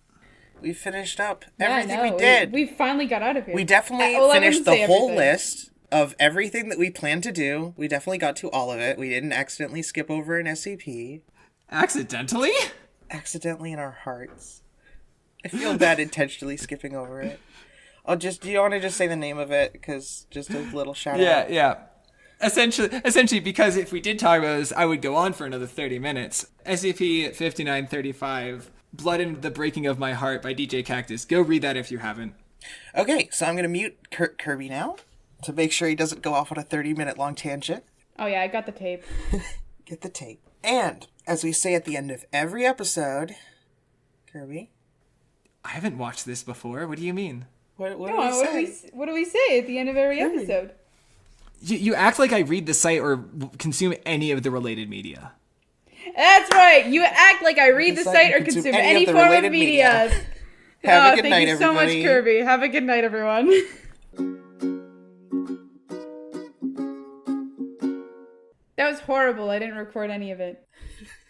We finished up everything we no, did. We finally got out of here. We definitely Well, I finished wouldn't the say whole everything. list of everything that we planned to do. We definitely got to all of it. We didn't accidentally skip over an SCP. Accidentally? Accidentally in our hearts. I feel bad intentionally skipping over it. Do you want to just say the name of it? Because just a little shout out. Yeah. Essentially, because if we did talk about this, I would go on for another 30 minutes. SCP-5935, Blood and the Breaking of My Heart by DJ Cactus. Go read that if you haven't. Okay, so I'm going to mute Kirby now to make sure he doesn't go off on a 30-minute long tangent. Oh yeah, I got the tape. Get the tape. And, as we say at the end of every episode, Kirby, I haven't watched this before. What do you mean? what Come do on, we say? what do we say at the end of every Kirby. episode? You act like I read the site or consume any of the related media. That's right. You act like I read the site or consume any of the form of related media. Have a good thank night, you so much, everybody. Kirby. Have a good night, everyone. That was horrible. I didn't record any of it.